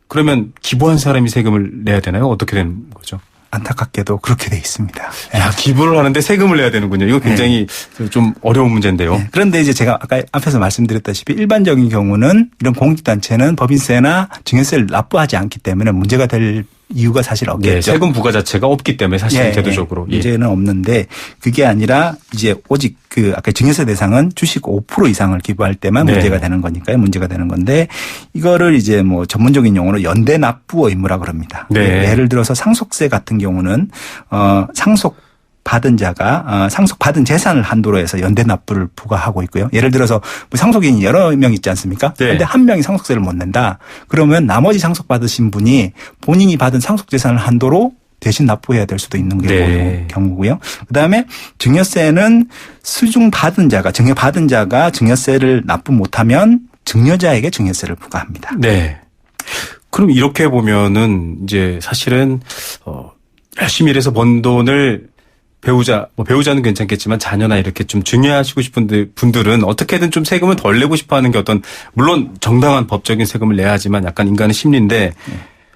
그러면 기부한 사람이 세금을 내야 되나요? 어떻게 되는 거죠? 안타깝게도 그렇게 돼 있습니다. 야, 기부를 하는데 세금을 내야 되는군요. 이거 굉장히 좀 어려운 문제인데요. 네. 그런데 이제 제가 아까 앞에서 말씀드렸다시피 일반적인 경우는 이런 공익단체는 법인세나 증여세를 납부하지 않기 때문에 문제가 될 이유가 사실 없겠죠. 예, 세금 부과 자체가 없기 때문에 사실 제도적으로. 문제는 없는데 그게 아니라 이제 오직 그 아까 증여세 대상은 주식 5% 이상을 기부할 때만 문제가 되는 거니까요. 문제가 되는 건데 이거를 이제 뭐 전문적인 용어로 연대 납부 의무라 그럽니다. 네. 예를 들어서 상속세 같은 경우는 상속받은 자가 상속받은 재산을 한도로 해서 연대 납부를 부과하고 있고요. 예를 들어서 상속인이 여러 명 있지 않습니까? 그런데 한 명이 상속세를 못 낸다. 그러면 나머지 상속받으신 분이 본인이 받은 상속재산을 한도로 대신 납부해야 될 수도 있는 경우고요. 그다음에 증여세는 수중받은 자가 증여받은 자가 증여세를 납부 못하면 증여자에게 증여세를 부과합니다. 네. 그럼 이렇게 보면은 이제 사실은 열심히 일해서 번 돈을 배우자는 괜찮겠지만 자녀나 이렇게 좀 증여하시고 싶은 분들은 어떻게든 좀 세금을 덜 내고 싶어 하는 게 어떤 물론 정당한 법적인 세금을 내야 하지만 약간 인간의 심리인데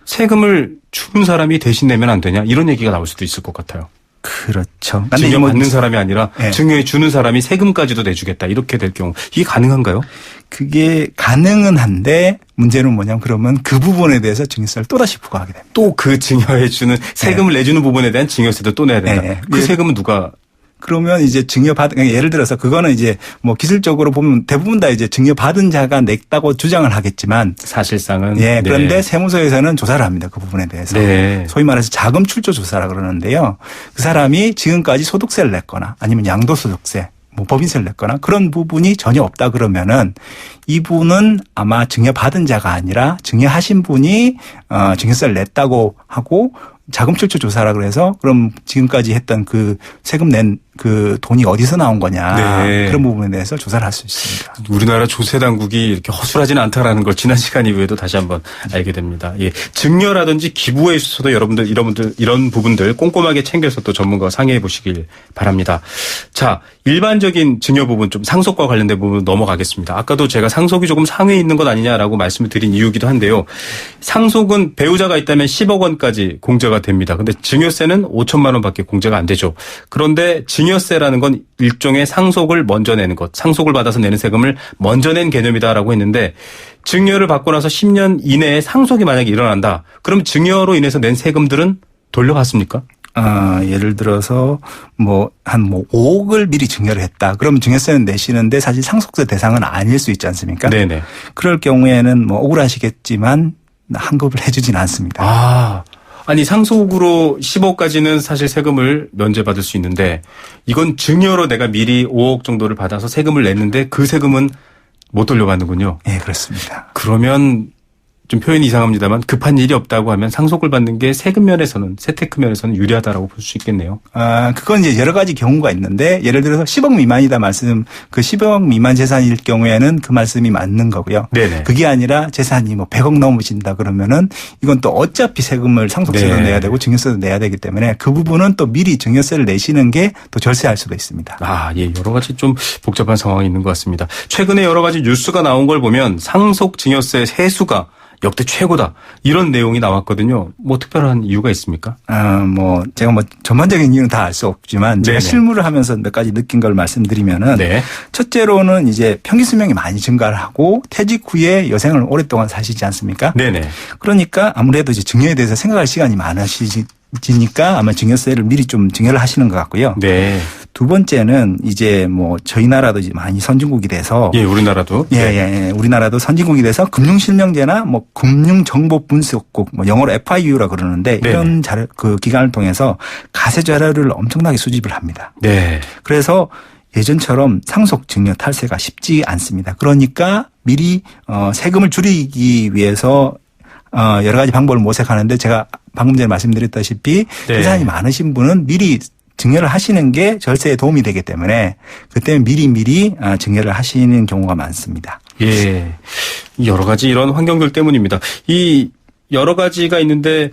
세금을 주는 사람이 대신 내면 안 되냐 이런 얘기가 나올 수도 있을 것 같아요. 그렇죠. 증여받는 사람이 아니라 증여해 주는 사람이 세금까지도 내주겠다 이렇게 될 경우 이게 가능한가요? 그게 가능은 한데 문제는 뭐냐면 그러면 그 부분에 대해서 증여세를 또다시 부과하게 됩니다. 또 그 증여해 주는 세금을 내주는 부분에 대한 증여세도 또 내야 된다. 그 세금은 누가? 그러면 이제 예를 들어서 그거는 이제 뭐 기술적으로 보면 대부분 다 이제 증여받은 자가 냈다고 주장을 하겠지만 사실상은. 그런데 세무서에서는 조사를 합니다. 그 부분에 대해서. 소위 말해서 자금 출조 조사라 그러는데요. 그 사람이 지금까지 소득세를 냈거나 아니면 양도소득세 뭐 법인세를 냈거나 그런 부분이 전혀 없다 그러면은 이분은 아마 증여받은 자가 아니라 증여하신 분이 증여세를 냈다고 하고 자금 출처 조사라 그래서 그럼 지금까지 했던 그 세금 낸 그 돈이 어디서 나온 거냐 네. 그런 부분에 대해서 조사를 할 수 있습니다. 우리나라 조세 당국이 이렇게 허술하지는 않다라는 걸 지난 시간 이후에도 다시 한번 알게 됩니다. 예. 증여라든지 기부에 있어서도 여러분들 이런 부분들 꼼꼼하게 챙겨서 또 전문가와 상의해 보시길 바랍니다. 자, 일반적인 증여 부분 좀 상속과 관련된 부분 넘어가겠습니다. 아까도 제가 상속이 조금 상회에 있는 것 아니냐라고 말씀을 드린 이유기도 한데요. 상속은 배우자가 있다면 10억 원까지 공제가 됩니다. 근데 증여세는 5천만 원밖에 공제가 안 되죠. 그런데 증여세라는 건 일종의 상속을 먼저 내는 것, 상속을 받아서 내는 세금을 먼저 낸 개념이다라고 했는데 증여를 받고 나서 10년 이내에 상속이 만약에 일어난다. 그럼 증여로 인해서 낸 세금들은 돌려받습니까? 예를 들어서 한 5억을 미리 증여를 했다. 그러면 증여세는 내시는데 사실 상속세 대상은 아닐 수 있지 않습니까? 네네. 그럴 경우에는 억울하시겠지만 환급을 해주진 않습니다. 아니 상속으로 10억까지는 사실 세금을 면제받을 수 있는데 이건 증여로 내가 미리 5억 정도를 받아서 세금을 냈는데 그 세금은 못 돌려받는군요. 네, 그렇습니다. 그러면 좀 표현이 이상합니다만 급한 일이 없다고 하면 상속을 받는 게 세금 면에서는 세테크 면에서는 유리하다라고 볼 수 있겠네요. 그건 이제 여러 가지 경우가 있는데 예를 들어서 10억 미만이다 말씀 그 10억 미만 재산일 경우에는 그 말씀이 맞는 거고요. 네네. 그게 아니라 재산이 100억 넘으신다 그러면은 이건 또 어차피 세금을 상속세도 네. 내야 되고 증여세도 내야 되기 때문에 그 부분은 또 미리 증여세를 내시는 게 또 절세할 수도 있습니다. 예, 여러 가지 좀 복잡한 상황이 있는 것 같습니다. 최근에 여러 가지 뉴스가 나온 걸 보면 상속 증여세 세수가 역대 최고다. 이런 내용이 나왔거든요. 특별한 이유가 있습니까? 제가 전반적인 이유는 다 알 수 없지만 제가 네네. 실무를 하면서 몇 가지 느낀 걸 말씀드리면은 네. 첫째로는 이제 평균 수명이 많이 증가를 하고 퇴직 후에 여생을 오랫동안 사시지 않습니까? 네네. 그러니까 아무래도 이제 증여에 대해서 생각할 시간이 많으시니까 아마 증여세를 미리 좀 증여를 하시는 것 같고요. 네. 두 번째는 이제 저희 나라도 이제 많이 선진국이 돼서 예, 우리나라도. 예. 우리나라도 선진국이 돼서 금융실명제나 금융정보분석국 영어로 FIU라 그러는데 네네. 이런 그 기관을 통해서 가세 자료를 엄청나게 수집을 합니다. 네. 그래서 예전처럼 상속 증여 탈세가 쉽지 않습니다. 그러니까 미리 세금을 줄이기 위해서 여러 가지 방법을 모색하는데 제가 방금 전에 말씀드렸다시피 네. 재산이 많으신 분은 미리 증여를 하시는 게 절세에 도움이 되기 때문에 그때 미리 증여를 하시는 경우가 많습니다. 예. 여러 가지 이런 환경들 때문입니다. 이 여러 가지가 있는데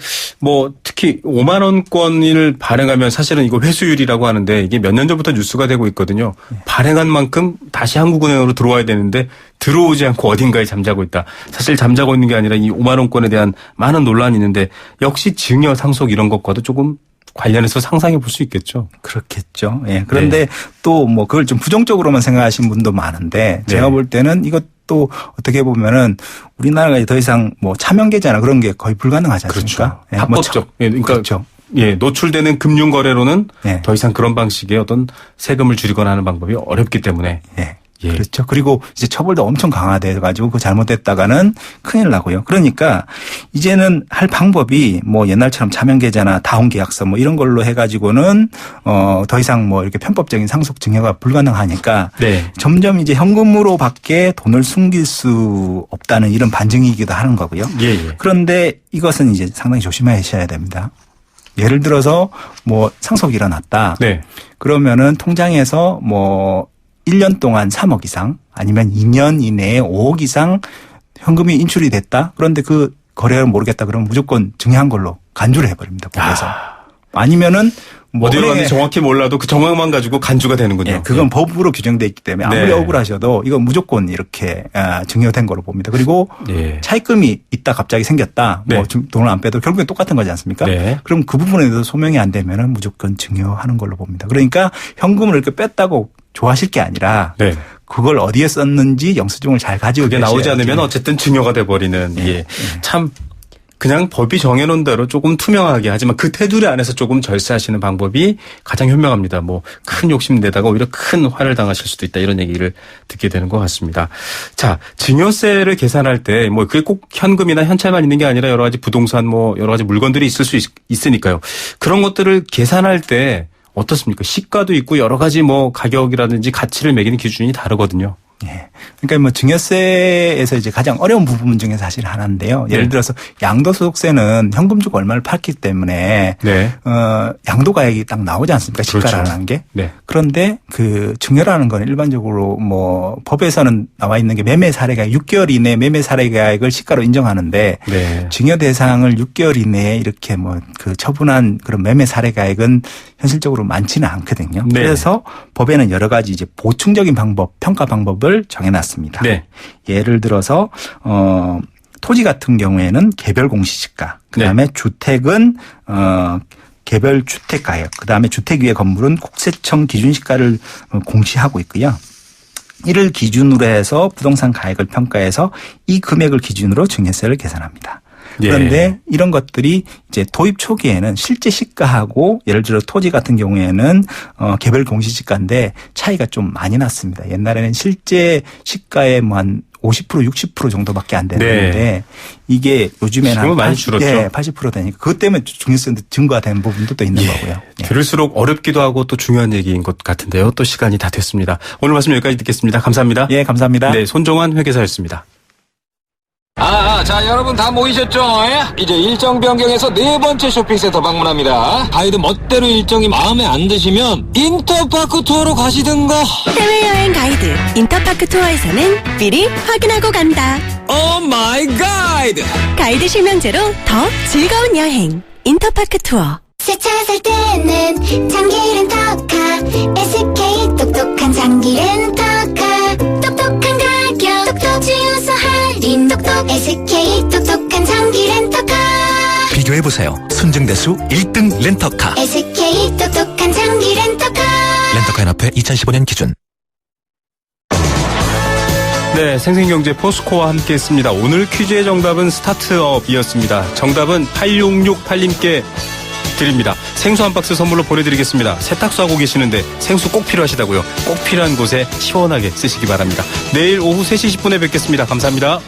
특히 5만 원권을 발행하면 사실은 이거 회수율이라고 하는데 이게 몇 년 전부터 뉴스가 되고 있거든요. 발행한 만큼 다시 한국은행으로 들어와야 되는데 들어오지 않고 어딘가에 잠자고 있다. 사실 잠자고 있는 게 아니라 이 5만 원권에 대한 많은 논란이 있는데 역시 증여 상속 이런 것과도 조금 관련해서 상상해 볼 수 있겠죠. 그렇겠죠. 예. 그런데 또 그걸 좀 부정적으로만 생각하시는 분도 많은데 제가 볼 때는 이것도 어떻게 보면은 우리나라가 더 이상 차명계좌나 그런 게 거의 불가능하지 않습니까? 그렇죠. 합법적. 그러니까 그렇죠. 노출되는 금융 거래로는 네. 더 이상 그런 방식의 어떤 세금을 줄이거나 하는 방법이 어렵기 때문에. 예. 예. 그렇죠. 그리고 이제 처벌도 엄청 강화돼 가지고 그 잘못됐다가는 큰일 나고요. 그러니까 이제는 할 방법이 옛날처럼 차명계좌나 다운계약서 이런 걸로 해 가지고는 더 이상 이렇게 편법적인 상속 증여가 불가능하니까 네. 점점 이제 현금으로밖에 돈을 숨길 수 없다는 이런 반증이기도 하는 거고요. 예. 그런데 이것은 이제 상당히 조심하셔야 됩니다. 예를 들어서 상속이 일어났다. 네. 그러면은 통장에서 1년 동안 3억 이상 아니면 2년 이내에 5억 이상 현금이 인출이 됐다. 그런데 그 거래를 모르겠다 그러면 무조건 증여한 걸로 간주를 해버립니다. 법에서. 아니면은 어디로 갔는지 정확히 몰라도 그 정황만 가지고 간주가 되는군요. 예, 그건 법으로 규정돼 있기 때문에 아무리 네. 억울하셔도 이건 무조건 이렇게 증여된 걸로 봅니다. 그리고 예. 차입금이 있다 갑자기 생겼다. 네. 돈을 안 빼도 결국엔 똑같은 거지 않습니까? 네. 그럼 그 부분에 대해서 소명이 안 되면은 무조건 증여하는 걸로 봅니다. 그러니까 현금을 이렇게 뺐다고 좋아하실 게 아니라 네. 그걸 어디에 썼는지 영수증을 잘 가지고 그게 나오지 않으면 어쨌든 증여가 돼버리는. 예. 참 그냥 법이 정해놓은 대로 조금 투명하게 하지만 그 테두리 안에서 조금 절세하시는 방법이 가장 현명합니다. 큰 욕심 내다가 오히려 큰 화를 당하실 수도 있다 이런 얘기를 듣게 되는 것 같습니다. 자, 증여세를 계산할 때 그게 꼭 현금이나 현찰만 있는 게 아니라 여러 가지 부동산 여러 가지 물건들이 있을 수 있으니까요. 그런 것들을 계산할 때 어떻습니까? 시가도 있고 여러 가지 가격이라든지 가치를 매기는 기준이 다르거든요. 예. 그러니까 뭐 증여세에서 이제 가장 어려운 부분 중에 사실 하나인데요. 예를 네. 들어서 양도소득세는 현금 주고 얼마를 팔기 때문에 네. 양도가액이 딱 나오지 않습니까? 시가라는 그렇죠. 게. 네. 그런데 그 증여라는 건 일반적으로 뭐 법에서는 나와 있는 게 매매 사례가액 6개월 이내 매매 사례가액을 시가로 인정하는데 네. 증여 대상을 6개월 이내에 이렇게 뭐 그 처분한 그런 매매 사례가액은 현실적으로 많지는 않거든요. 네. 그래서 법에는 여러 가지 이제 보충적인 방법, 평가 방법을 정해놨습니다. 네. 예를 들어서 토지 같은 경우에는 개별 공시지가, 그다음에 주택은 개별 주택 가격, 그다음에 주택 위의 건물은 국세청 기준 시가를 공시하고 있고요. 이를 기준으로 해서 부동산 가액을 평가해서 이 금액을 기준으로 증여세를 계산합니다. 그런데 예. 이런 것들이 이제 도입 초기에는 실제 시가하고 예를 들어 토지 같은 경우에는 개별 공시지가인데 차이가 좀 많이 났습니다. 옛날에는 실제 시가의 뭐 한 50% 60% 정도밖에 안 되는데 네. 이게 요즘에는 지금은 많이 줄었죠. 예, 80% 되니까 그것 때문에 증여세도 증가가 되는 부분도 또 있는 거고요. 예. 들을수록 어렵기도 하고 또 중요한 얘기인 것 같은데요. 또 시간이 다 됐습니다. 오늘 말씀 여기까지 듣겠습니다. 감사합니다. 예, 감사합니다. 네, 손종환 회계사였습니다. 자, 여러분 다 모이셨죠? 이제 일정 변경해서 4번째 쇼핑센터 방문합니다. 가이드 멋대로 일정이 마음에 안 드시면 인터파크 투어로 가시든가. 해외여행 가이드 인터파크 투어에서는 미리 확인하고 간다. 오 마이 가이드! 가이드 실명제로 더 즐거운 여행. 인터파크 투어. 새 차 살 때는 장기 렌터카 SK 똑똑한 장기 렌터카 똑똑한 가격 똑똑 주유소 할인 똑똑 SK 똑똑한 장기 렌터카 비교해보세요. 순증대수 1등 렌터카. SK 똑똑한 장기 렌터카 렌터카연합회 2015년 기준. 네, 생생경제 포스코와 함께했습니다. 오늘 퀴즈의 정답은 스타트업이었습니다. 정답은 8668님께 드립니다. 생수 한 박스 선물로 보내드리겠습니다. 세탁소 하고 계시는데 생수 꼭 필요하시다고요. 꼭 필요한 곳에 시원하게 쓰시기 바랍니다. 내일 오후 3시 10분에 뵙겠습니다. 감사합니다.